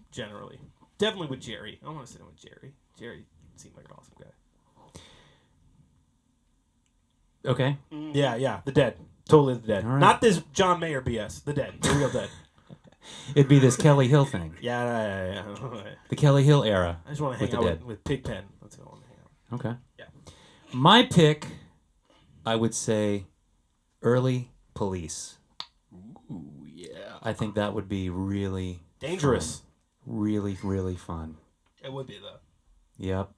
generally. Definitely with Jerry. I want to sit in with Jerry. Jerry seemed like an awesome guy. Okay. Yeah. The Dead. Totally the Dead. All right. Not this John Mayer BS. The Dead. The real Dead. It'd be this Kelley Hill thing. Yeah. The Kelley Hill era. I just want to hang out with Pigpen. That's who I want to hang out with. Okay. Yeah. My pick, I would say, early Police. Ooh, yeah. I think that would be really Dangerous. fun. Really, really fun. It would be, though. Yep.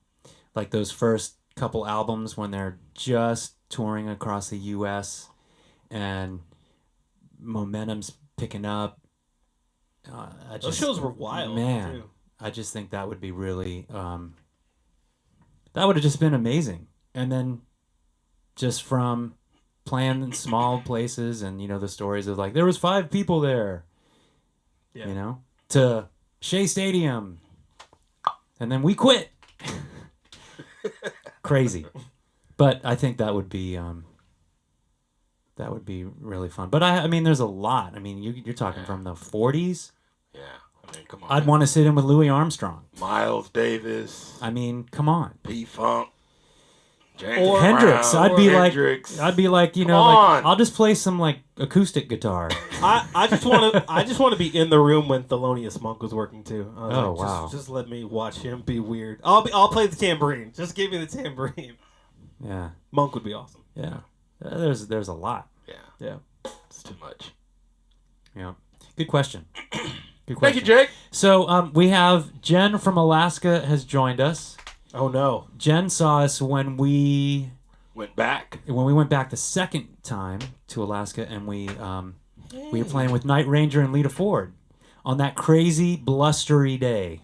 Like those first couple albums when they're just touring across the U.S. and momentum's picking up. Those shows were wild, man, too. I just think that would be really... that would have just been amazing. And then just from playing in small places and, the stories of like, there was 5 people there, to Shea Stadium. And then we quit. Crazy. But I think that would be really fun. But I mean, there's a lot. I mean, you're talking from the 40s. Yeah. I mean, come on. I'd want to sit in with Louis Armstrong. Miles Davis. I mean, come on. P-Funk. Or Hendrix. I'd be like, I'll just play some like acoustic guitar. I just want to be in the room when Thelonious Monk was working too. Wow! Just let me watch him be weird. I'll play the tambourine. Just give me the tambourine. Yeah, Monk would be awesome. Yeah, there's a lot. Yeah, it's too much. Yeah, good question. Good question. Thank you, Jake. So we have Jen from Alaska has joined us. Oh no! Jen saw us when we went back the second time to Alaska, and we were playing with Night Ranger and Lita Ford on that crazy blustery day.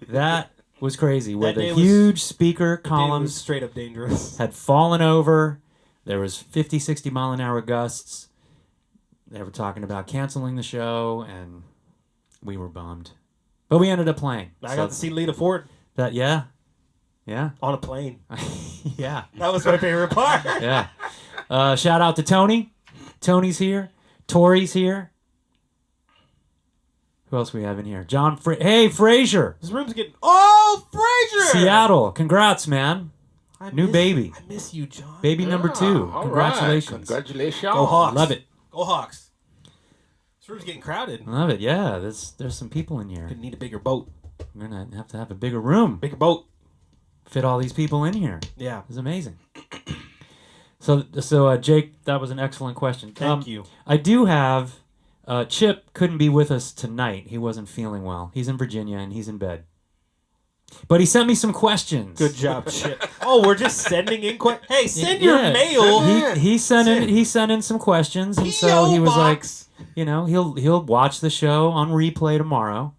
That was crazy. Where the huge speaker columns straight up dangerous had fallen over. There was 50, 60 mile an hour gusts. They were talking about canceling the show, and we were bummed, but we ended up playing. I got to see Lita Ford. Yeah. On a plane. Yeah. That was my favorite part. Yeah. Shout out to Tony. Tony's here. Tori's here. Who else we have in here? Hey, Frazier. This room's getting... Oh, Frazier! Seattle. Congrats, man. New baby. I miss you, John. Baby number 2. Congratulations. Right. Congratulations. Go Hawks. Love it. Go Hawks. This room's getting crowded. Love it. Yeah. There's some people in here. Gonna need a bigger boat. We're going to have a bigger room. Bigger boat. Fit all these people in here. Yeah. It's amazing. So Jake, that was an excellent question. Thank you. I do have... Chip couldn't be with us tonight. He wasn't feeling well. He's in Virginia, and he's in bed. But he sent me some questions. Good job, Chip. Oh, we're just sending in questions. Hey, send your mail. He sent in some questions, and so he was like, he'll watch the show on replay tomorrow.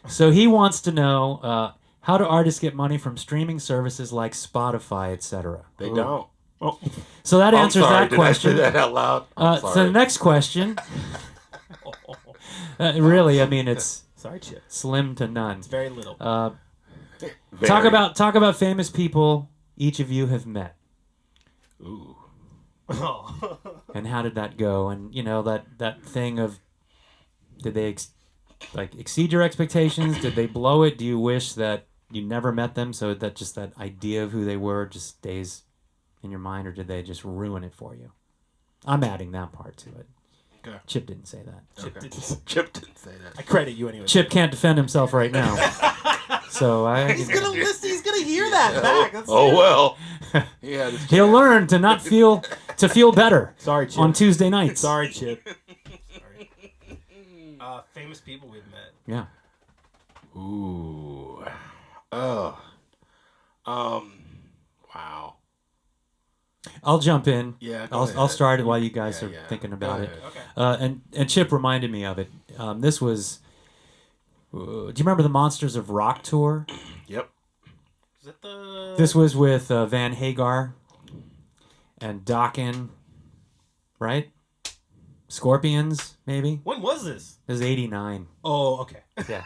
So he wants to know how do artists get money from streaming services like Spotify, etc. They don't. Oh. So that answers that question. Did I say that out loud? So the next question. Really, I mean, it's sorry, Chip. Slim to none. It's very little. Talk about famous people each of you have met. Ooh. And how did that go? And that thing of, did they exceed your expectations? Did they blow it? Do you wish that you never met them so that just that idea of who they were just stays in your mind, or did they just ruin it for you? I'm adding that part to it. Okay. Chip didn't say that. Chip didn't say that. I credit you anyway. Chip can't defend himself right now. So he's gonna listen. He's gonna hear that back. That's well. Yeah. He'll learn to feel better. Sorry, Chip. On Tuesday nights. Sorry, Chip. Sorry. Famous people we've met. Yeah. Ooh. Wow. I'll jump in. Yeah, I'll start it while you guys are thinking about it. Okay. And Chip reminded me of it. This was. Do you remember the Monsters of Rock tour? Yep. Is that the? This was with Van Hagar and Dokken, right? Scorpions, maybe. When was this? It was '89. Oh, okay. Yeah.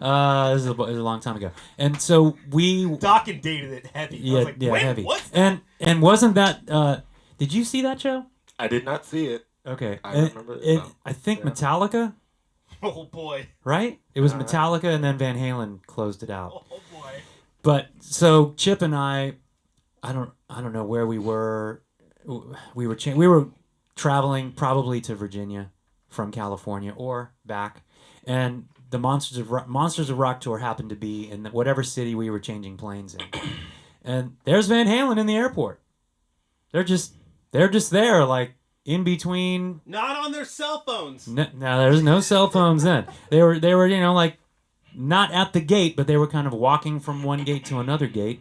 This is a long time ago, and so we. Dokken dated it heavy. I Yeah, was like, yeah, when? heavy. What's that? And wasn't that? Did you see that show? I did not see it. Okay, I remember it. I think Yeah. Metallica, Oh boy. right? It was Metallica, and then Van Halen closed it out. Oh boy. But so Chip and I don't know where we were. We were traveling probably to Virginia from California or back, and the Monsters of Rock tour happened to be in whatever city we were changing planes in, and there's Van Halen in the airport. They're just there, like in between. Not on their cell phones. No, there's no cell phones then. They were like not at the gate, but they were kind of walking from one gate to another gate,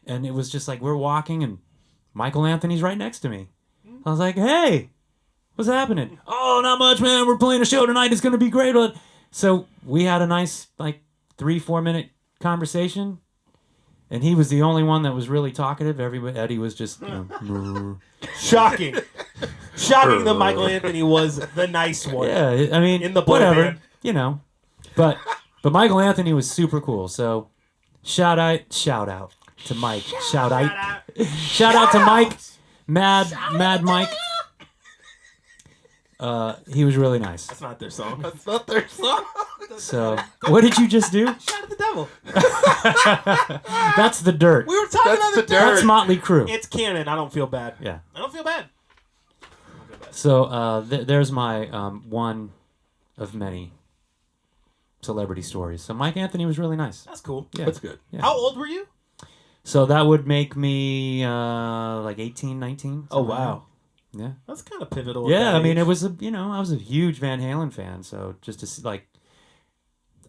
and it was just like we're walking, and Michael Anthony's right next to me. I was like, "Hey, what's happening?" "Oh, not much, man. We're playing a show tonight. It's gonna be great." So we had a nice 3-4 minute conversation, and he was the only one that was really talkative. Eddie was just Shocking. Shocking that Michael Anthony was the nice one. Yeah, I mean, In the boy whatever, band. But Michael Anthony was super cool. So shout out to Mike. Shout out to Mike. Mad Mike. He was really nice. That's not their song. That's not their song. So what did you just do? Shout at the devil. That's the dirt. We were talking That's about the the dirt. That's Motley Crue. It's canon. I don't feel bad. Yeah. I don't feel bad. So there's my one of many celebrity stories. So Mike Anthony was really nice. That's cool. Yeah. That's good. Yeah. How old were you? So that would make me like 18, 19. Oh, wow. Yeah. That's kind of pivotal. at Yeah, that I mean, age. it was I was a huge Van Halen fan, so just to see, I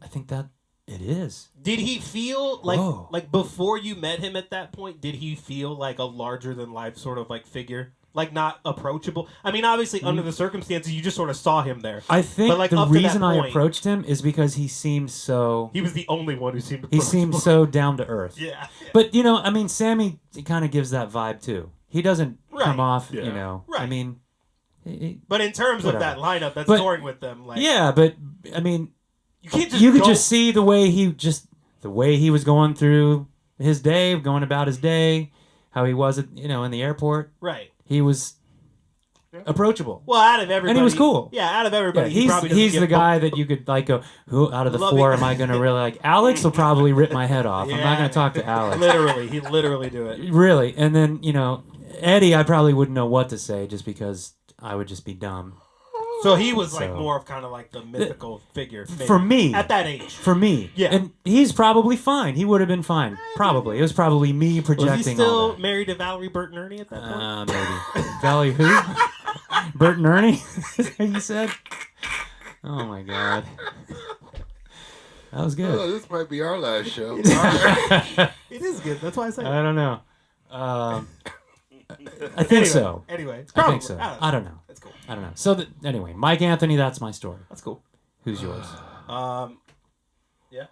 think that it is. Did he feel Whoa. like before you met him at that point? Did he feel like a larger than life sort of figure, like not approachable? I mean, obviously under the circumstances, you just sort of saw him there. I think But, the up to that reason I point- approached him is because he seemed so He was the only one who seemed. he seemed so down to earth. Yeah. But I mean, Sammy kind of gives that vibe too. He doesn't come Right. off, Yeah. Right. I mean, But in terms Whatever. of that lineup that's But- touring with them, yeah, but I mean, you can't just you could go- just see the way he was going through his day, going about his day, how he was, in the airport. right. He was approachable. Well, out of everybody, And he was cool. Yeah, out of Yeah, everybody, he probably doesn't he's get the guy that you could go, who out of the Loving- four am I going to really like? Alex will probably rip my head off. I'm not Yeah. going to talk to Alex. Literally, he literally do it. Really. And then, Eddie, I probably wouldn't know what to say just because I would just be dumb. So he was So- more of kind of the mythical figure maybe, For me. at that age. For me. Yeah. And he's probably fine. He would have been fine. Probably. It was probably me projecting Was he all still that. married to Valerie Burton Ernie at that point? Maybe. Valley who? Bert and Ernie? Is that what you said? Oh my god. That was good. Oh, this might be our last show. It is good. That's why I say. I don't know. I think so. Anyway, it's I probably. think so. I I don't know. That's cool. I don't know. So anyway, Mike Anthony, that's my story. That's cool. Who's yours? Yeah.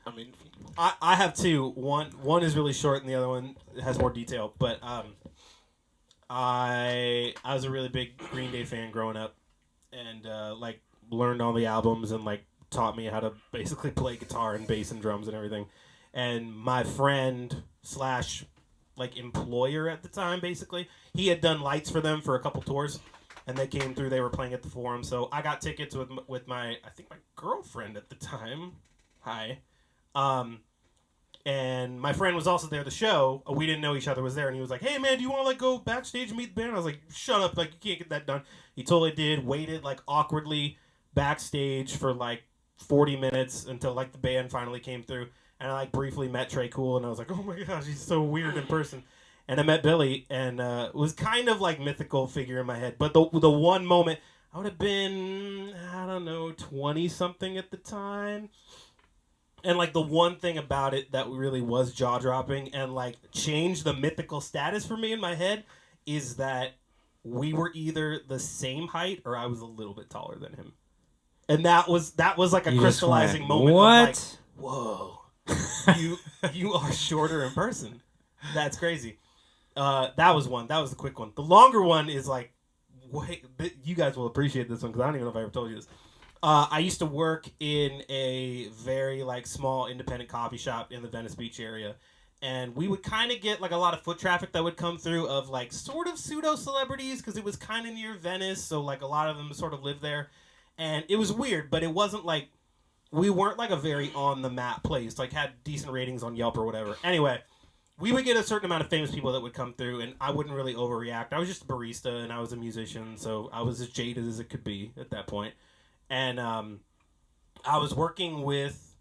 I mean, I have two. One is really short, and the other one has more detail. But I was a really big Green Day fan growing up, and learned all the albums and taught me how to basically play guitar and bass and drums and everything. And my friend slash employer at the time, basically, he had done lights for them for a couple tours, and they came through. They were playing at the Forum, so I got tickets with my girlfriend at the time. Hi. And my friend was also there at the show. We didn't know each other was there, and he was like, "Hey man, do you want to go backstage and meet the band?" I was like, "Shut up, you can't get that done." He totally did. Waited awkwardly backstage for 40 minutes until the band finally came through, and I briefly met Trey Cool, and I was like, "Oh my gosh, he's so weird in person." And I met Billy, and it was kind of mythical figure in my head. But the one moment, I would have been 20 something at the time. And like the one thing about it that really was jaw dropping and like changed the mythical status for me in my head is that we were either the same height or I was a little bit taller than him. And that was like a You just crystallizing went, moment what? of like, whoa, you are shorter in person. That's crazy. That was one. That was the quick one. The longer one is like, wait, you guys will appreciate this one because I don't even know if I ever told you this. I used to work in a very like small independent coffee shop in the Venice Beach area, and we would kind of get like a lot of foot traffic that would come through of like sort of pseudo celebrities because it was kind of near Venice, so like a lot of them sort of lived there, and it was weird, but it wasn't like we weren't like a very on the map place, like had decent ratings on Yelp or whatever. Anyway, we would get a certain amount of famous people that would come through, and I wouldn't really overreact. I was just a barista, and I was a musician, so I was as jaded as it could be at that point. And I was working with,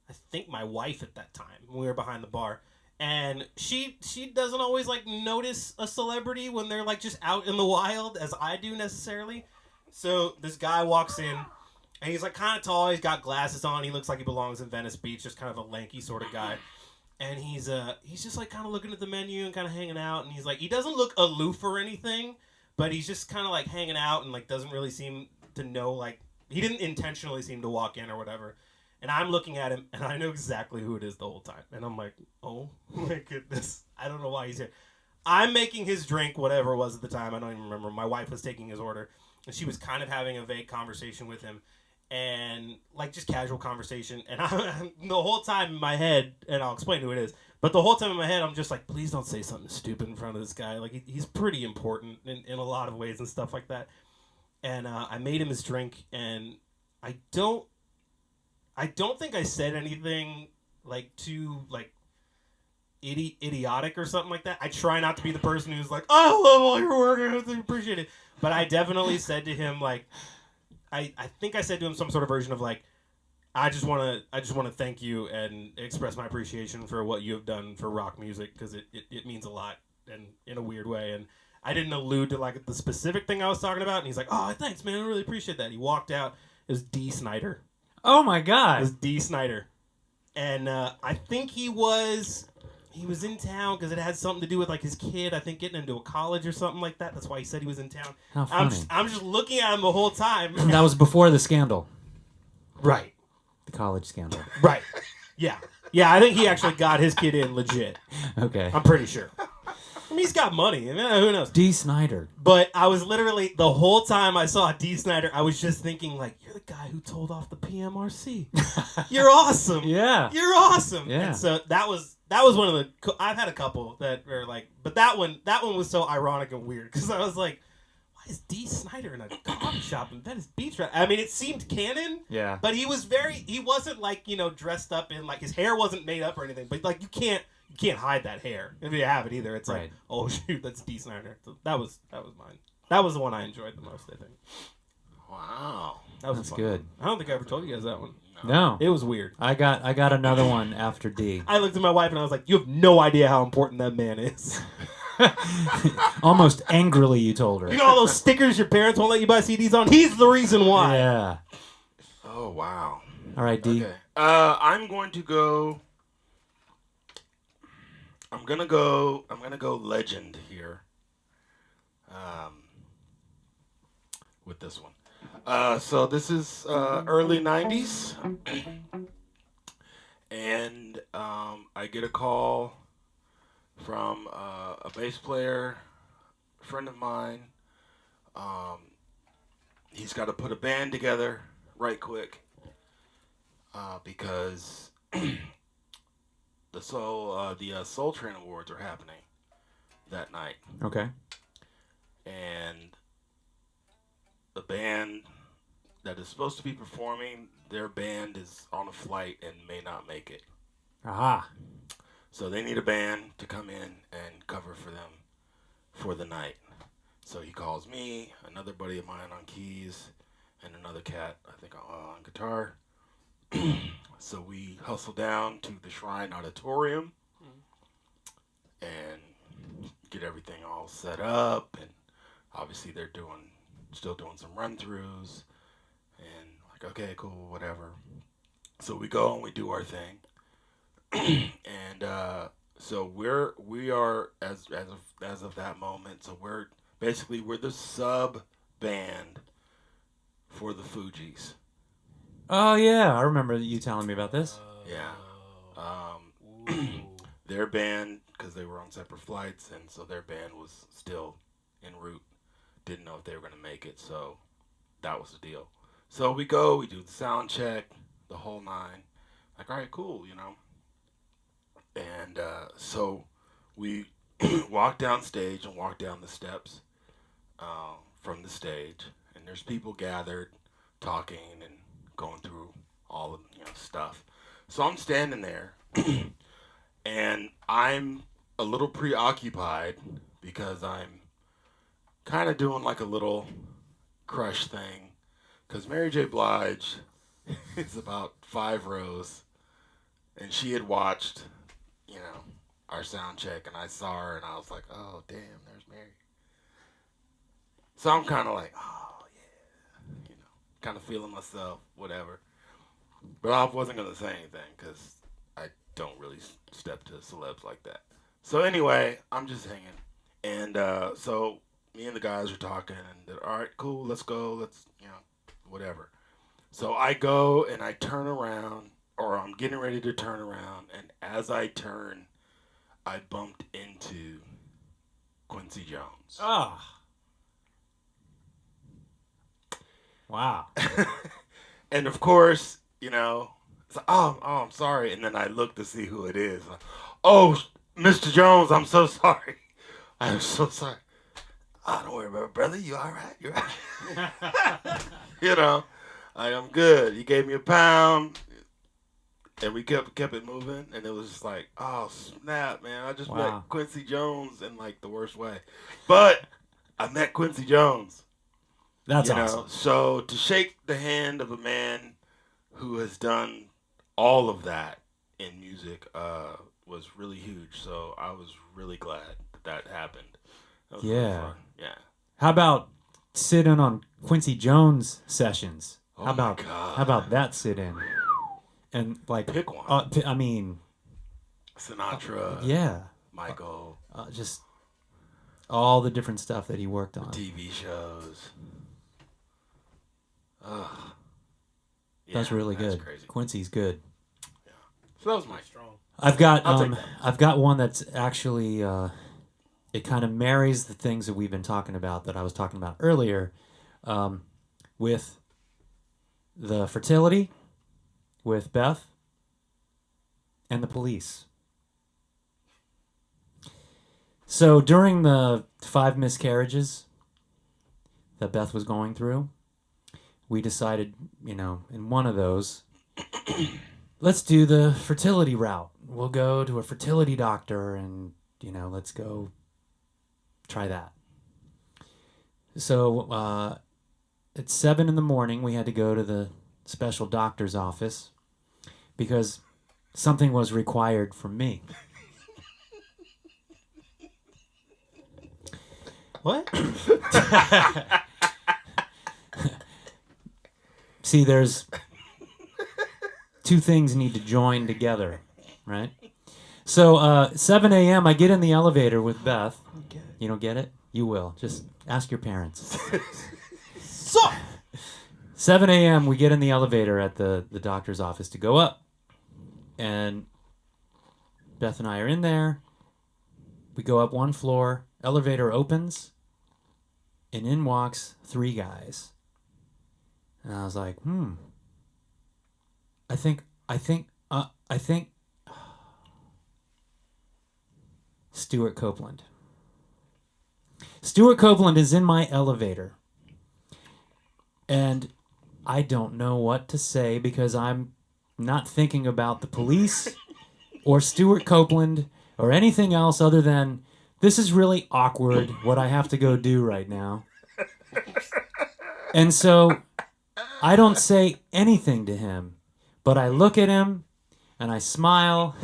I think, my wife at that time. We were behind the bar. And she doesn't always, like, notice a celebrity when they're, like, just out in the wild, as I do necessarily. So this guy walks in, and he's, like, kind of tall. He's got glasses on. He looks like he belongs in Venice Beach, just kind of a lanky sort of guy. And he's just, like, kind of looking at the menu and kind of hanging out. And he's, like, he doesn't look aloof or anything, but he's just kind of, like, hanging out and, like, doesn't really seem to know, like, he didn't intentionally seem to walk in or whatever. And I'm looking at him, and I know exactly who it is the whole time. And I'm like, oh, my goodness. I don't know why he's here. I'm making his drink, whatever it was at the time. I don't even remember. My wife was taking his order, and she was kind of having a vague conversation with him. And, like, just casual conversation. And the whole time in my head, and I'll explain who it is, but the whole time in my head, I'm just like, please don't say something stupid in front of this guy. Like, he's pretty important in a lot of ways and stuff like that. And I made him his drink, and I don't think I said anything like too like idiotic or something like that. I try not to be the person who's like, I love all your work, I really appreciate it. But I definitely said to him like, I think I said to him some sort of version of like, I just want to thank you and express my appreciation for what you have done for rock music because it means a lot and in a weird way. And I didn't allude to like the specific thing I was talking about, and he's like, "Oh, thanks, man. I really appreciate that." He walked out. It was D. Snyder. Oh my God! It was D. Snyder, and I think he was in town because it had something to do with like his kid. I think getting into a college or something like that. That's why he said he was in town. How funny! I'm just looking at him the whole time. That was before the scandal. Right. The college scandal. Right. Yeah. Yeah. I think he actually got his kid in legit. Okay. I'm pretty sure. I mean, he's got money. I mean, who knows? D. Snyder. But I was literally, the whole time I saw D. Snyder, I was just thinking, like, you're the guy who told off the PMRC. You're awesome. Yeah. You're awesome. Yeah. And so that was one of the, I've had a couple that were like, but that one was so ironic and weird because I was like, why is D. Snyder in a coffee shop in Venice Beach? I mean, it seemed canon. Yeah. But he wasn't like, dressed up in, like, his hair wasn't made up or anything. But, like, you can't hide that hair if you have it either. It's right. Like, oh shoot, that's D. Snyder. So that was mine. That was the one I enjoyed the most, I think. Wow, that's good. I don't think I ever told you guys that one. No, it was weird. I got another one after D. I looked at my wife and I was like, "You have no idea how important that man is." Almost angrily, you told her. You know all those stickers your parents won't let you buy CDs on? He's the reason why. Yeah. Oh wow. All right, D. Okay. I'm gonna go legend here. With this one. So this is early '90s, and I get a call from a bass player, a friend of mine. He's got to put a band together right quick because the Soul Train Awards are happening that night. Okay. And the band that is supposed to be performing, their band is on a flight and may not make it. Aha. So they need a band to come in and cover for them for the night. So he calls me, another buddy of mine on keys, and another cat, I think, on guitar. So we hustle down to the Shrine Auditorium and get everything all set up. And obviously they're still doing some run-throughs. And like, okay, cool, whatever. So we go and we do our thing, and so we are as of that moment. So we're the sub band for the Fugees. Oh yeah, I remember you telling me about this. Yeah. Their band, because they were on separate flights, and so their band was still en route. Didn't know if they were going to make it, so that was the deal. So we go, we do the sound check, the whole nine. Like, all right, cool, you know. And so we walk down stage and walk down the steps from the stage, and there's people gathered, talking and going through all of stuff. So I'm standing there. And I'm a little preoccupied because I'm kind of doing like a little crush thing. Because Mary J. Blige is about 5 rows. And she had watched, our sound check. And I saw her and I was like, oh, damn, there's Mary. So I'm kind of like, oh, yeah. Kind of feeling myself, whatever. But I wasn't going to say anything because I don't really step to celebs like that. So anyway, I'm just hanging. And so me and the guys are talking and they're, all right, cool, let's go. Let's, whatever. So I go and I turn around, or I'm getting ready to turn around. And as I turn, I bumped into Quincy Jones. Oh. Wow. And of course, it's like, oh, I'm sorry. And then I look to see who it is. Like, oh, Mr. Jones, I'm so sorry. I'm so sorry. Oh, don't worry about it, brother. You all right? You all right? I'm good. He gave me £1, and we kept it moving. And it was just like, oh, snap, man. I just met Quincy Jones in, like, the worst way. But I met Quincy Jones. That's awesome. So to shake the hand of a man who has done all of that in music was really huge. So I was really glad that happened. That was really fun. Yeah. How about sit in on Quincy Jones sessions? Oh how about my God. How about that sit in? And like pick one. I mean, Sinatra. Yeah. Michael. Just all the different stuff that he worked on. TV shows. Ugh. Yeah, that's really good. Crazy. Quincy's good. Yeah. So that was my strong. I've got one that's actually it kind of marries the things that we've been talking about that I was talking about earlier, with the fertility, with Beth, and the police. So during the 5 miscarriages that Beth was going through, we decided, in one of those, let's do the fertility route. We'll go to a fertility doctor and, let's go try that. So at 7 a.m, we had to go to the special doctor's office because something was required from me. What? See, there's 2 things need to join together, right? So 7 a.m, I get in the elevator with Beth. You don't get it? You will. Just ask your parents. So 7 a.m, we get in the elevator at the doctor's office to go up. And Beth and I are in there. We go up 1 floor. Elevator opens. And in walks 3 guys. And I was like, I think Stuart Copeland. Stuart Copeland is in my elevator. And I don't know what to say because I'm not thinking about the police or Stuart Copeland or anything else other than this is really awkward what I have to go do right now. And so I don't say anything to him, but I look at him and I smile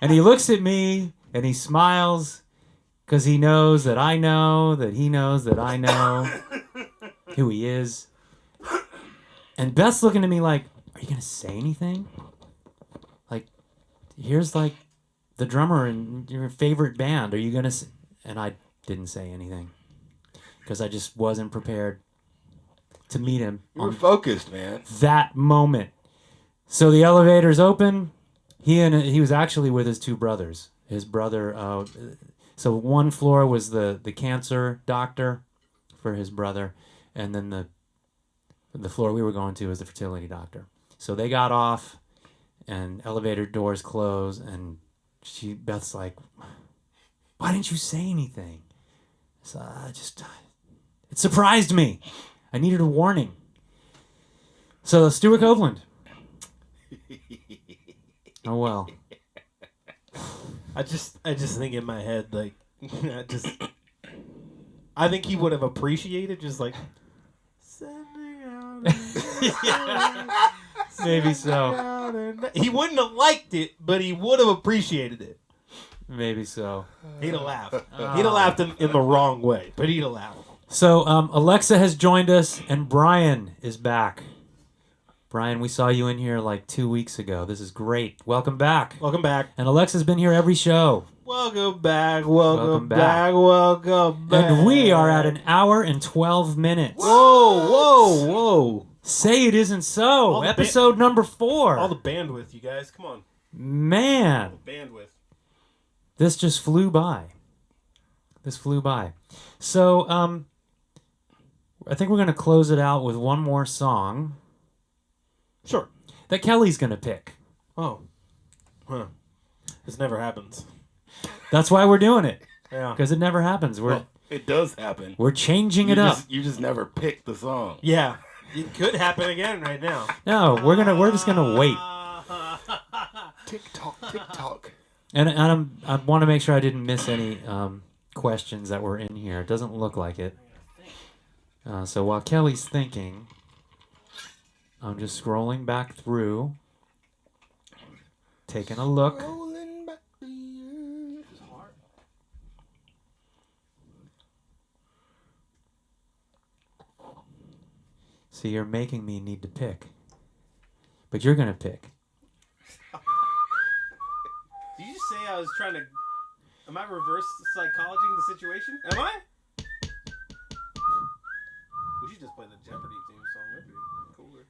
and he looks at me and he smiles because he knows that I know that he knows that I know who he is. And Beth's looking at me like, are you gonna say anything? Like, here's like the drummer in your favorite band. Are you gonna? And I didn't say anything because I just wasn't prepared to meet him. You were focused, man. That moment. So the elevator's open. He was actually with his two brothers. His brother. So one floor was the cancer doctor for his brother, and then the floor we were going to was the fertility doctor. So they got off, and elevator doors close, and Beth's like, "Why didn't you say anything?" So it surprised me. I needed a warning. So Stuart Copeland. Oh well. I just think in my head, like, I think he would have appreciated just like sending out. Maybe so. He wouldn't have liked it, but he would have appreciated it. Maybe so. He'd have laughed. He'd have laughed in the wrong way, but he'd have laughed. So Alexa has joined us, and Brian is back. Brian, we saw you in here like 2 weeks ago. This is great. Welcome back. Welcome back. And Alexa's been here every show. Welcome back. Welcome back. Welcome back. And we are at an hour and 12 minutes. Whoa. Say it isn't so. Episode number 4. All the bandwidth, you guys. Come on. Man. Bandwidth. This just flew by. So, I think we're going to close it out with one more song. Sure. That Kelley's going to pick. Oh. Huh. This never happens. That's why we're doing it. Yeah. Because it never happens. It does happen. We're changing it up. You just never pick the song. Yeah. It could happen again right now. No, we're just gonna wait. Tick tock. And I want to make sure I didn't miss any questions that were in here. It doesn't look like it. So while Kelley's thinking, I'm just scrolling back through, taking a look. See, you're making me need to pick. But you're going to pick. Did you just say I was trying to... Am I reverse psychologying the situation? Am I? We should just play the Jeopardy theme song. That'd be cooler.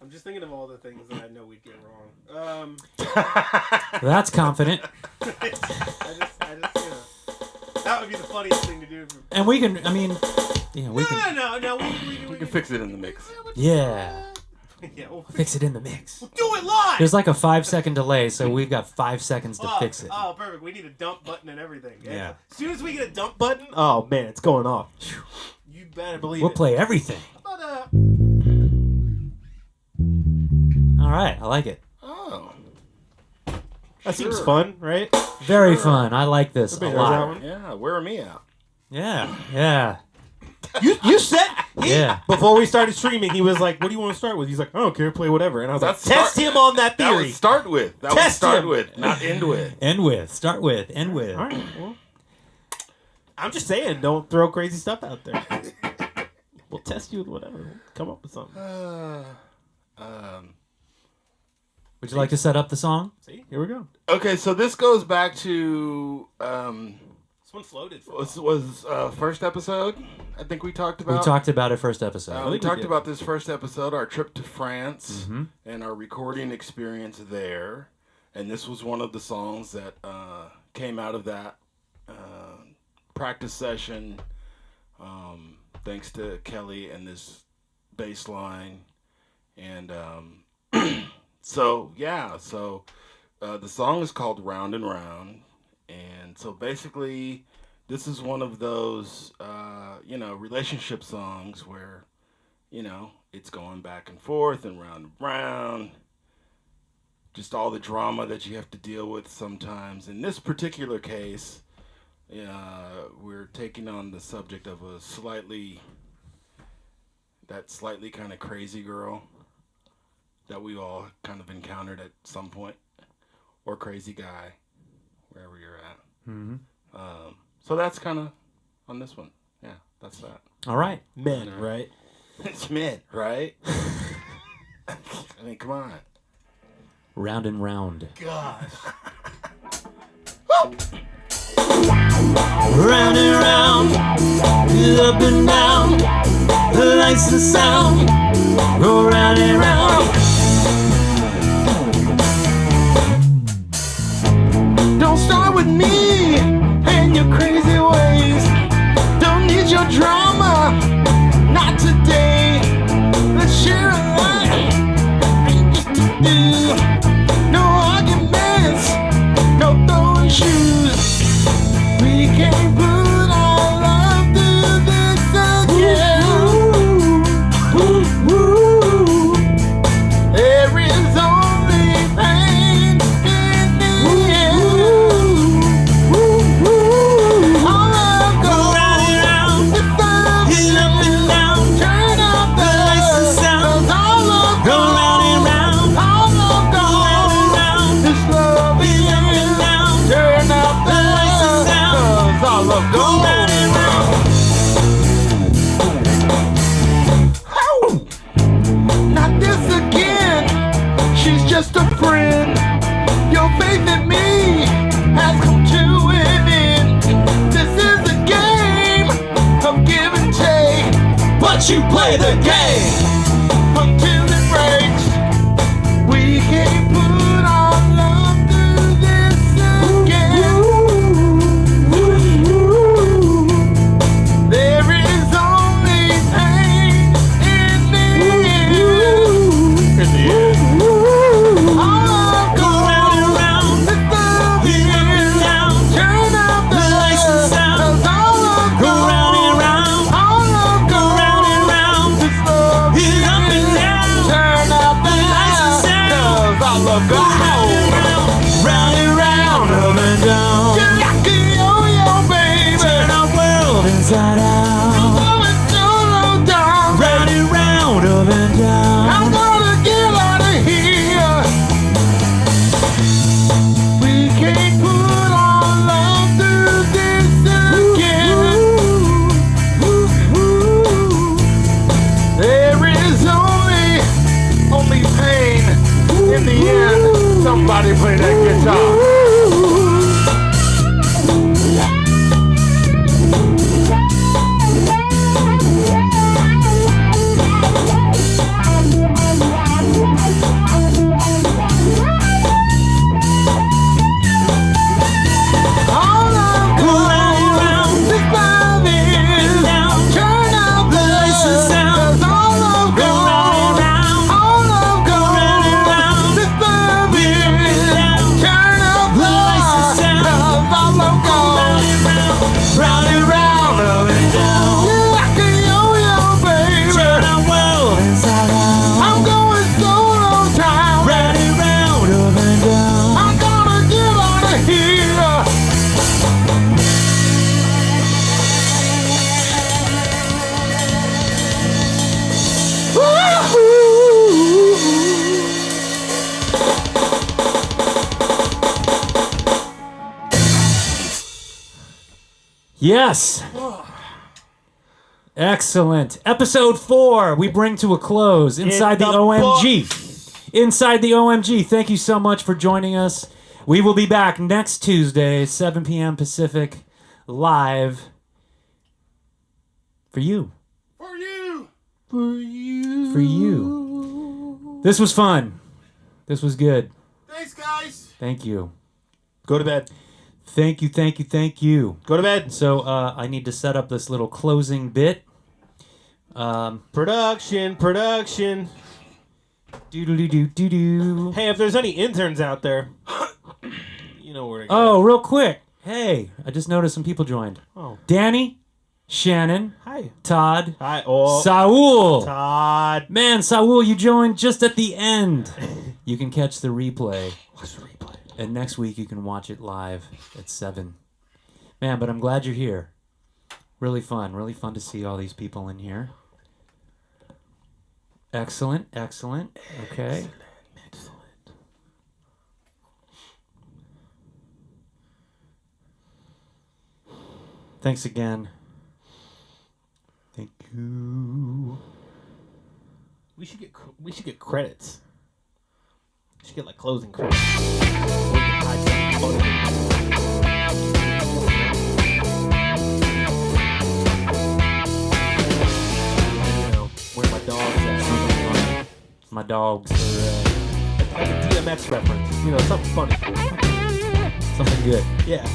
I'm just thinking of all the things that I know we'd get wrong. That's confident. I just that would be the funniest thing to do. And we can, I mean, yeah, we can. No. We can fix it in the mix. Yeah. Yeah, we'll Fix it in the mix. We'll do it live! There's like a 5-second delay, so we've got 5 seconds to fix it. Oh, perfect. We need a dump button and everything. Yeah. As soon as we get a dump button, oh man, it's going off. You better believe We'll it. play everything. How about, All right, I like it. Oh. that seems fun, right? Very fun. I like this a Everybody knows that lot. one? Yeah, wear me out. Yeah. You said Yeah. before we started streaming, he was like, "What do you want to start with?" He's like, "I don't care, play whatever." And I was like, That's "Test him on that That theory." would start with. That would Test start him. with, not end with. End with. Start with. End with. All right. Well, I'm just saying, don't throw crazy stuff out there. We'll test you with whatever. We'll come up with something. Would you like to set up the song? See, here we go. Okay, so this goes back to This one floated. For a while. was first episode. I think we talked about. We talked about it first episode. We think we talked did. about this first episode, our trip to France, Mm-hmm. and our recording experience there. And this was one of the songs that came out of that practice session. Thanks to Kelley and this bass line. And so the song is called Round and Round. And so basically, this is one of those, relationship songs where, it's going back and forth and round and round. Just all the drama that you have to deal with sometimes. In this particular case, we're taking on the subject of a slightly kind of crazy girl that we all kind of encountered at some point, or crazy guy, wherever you're at. Mm-hmm. So that's kind of on this one. Yeah, that's that. All right. Men, right? It's mid, right? I mean, come on. Round and round. Gosh. Round and round, up and down, the lights and sound, go round and round. Don't start with me and your crazy ways. Don't need your drama, not today. Let's share a life just to do. No arguments, no throwing shoes. We can't put our love through this again. There is only pain in the end. All love goes round and round. It's up and down. Turn up the lights and sound. 'Cause all love goes round and round. All love goes round and round. This love is up and down. Turn up the lights and sound. 'Cause all love goes round and round. Not this again. She's just a friend. Your faith in me has come to an end. This is a game of give and take, but you play the game until it breaks. We can't put our love through this again. There is only pain in the end. In the end. All love goes round and round. Let's love is up and down. Turn up the lights and sound. 'Cause all love goes round and round. All love goes round and round. This love is up and down. Turn up the lights and sound. 'Cause all love goes round and round. Round and round, up and down. Just like a yo-yo, baby. Turn our world inside out. I'm going solo down. Round and round, up and down. I'm gonna get out of here. We can't put our love through this again. There is only pain in the end. Somebody play that guitar. All love goes round and round. This love is down. Turn up the lights and sound. 'Cause all love goes round and round. All love goes round and round. This love is down. Turn up the lights and sound. 'Cause all love goes round and round. Round and round, up and down. You're like a yo-yo, baby. Turn our world inside out. I'm going solo time. Round and round, up and down. I'm gonna get out of here. Yes. Excellent. Episode 4, we bring to a close inside the the OMG. Inside the OMG. Thank you so much for joining us. We will be back next Tuesday, 7 p.m. Pacific, live for you. For you. For you. This was fun. This was good. Thanks, guys. Thank you. Go to bed. Thank you, thank you, thank you. Go to bed. So I need to set up this little closing bit. Production. Doo-doo-doo-doo-doo. Hey, if there's any interns out there, you know where to go. Oh, real quick. Hey, I just noticed some people joined. Oh. Danny, Shannon, Hi. Todd, Hi. Oh. Saul. Todd. Man, Saul, you joined just at the end. You can catch the replay. What's the replay? And next week you can watch it live at 7. Man, but I'm glad you're here. Really fun to see all these people in here. Excellent. Okay. Excellent. Thanks again. Thank you. We should get credits. We should get like closing credits. We can hide some photos. You know, where my dogs at. My dogs. Like a DMX reference. You know, something funny. Something good. Yeah.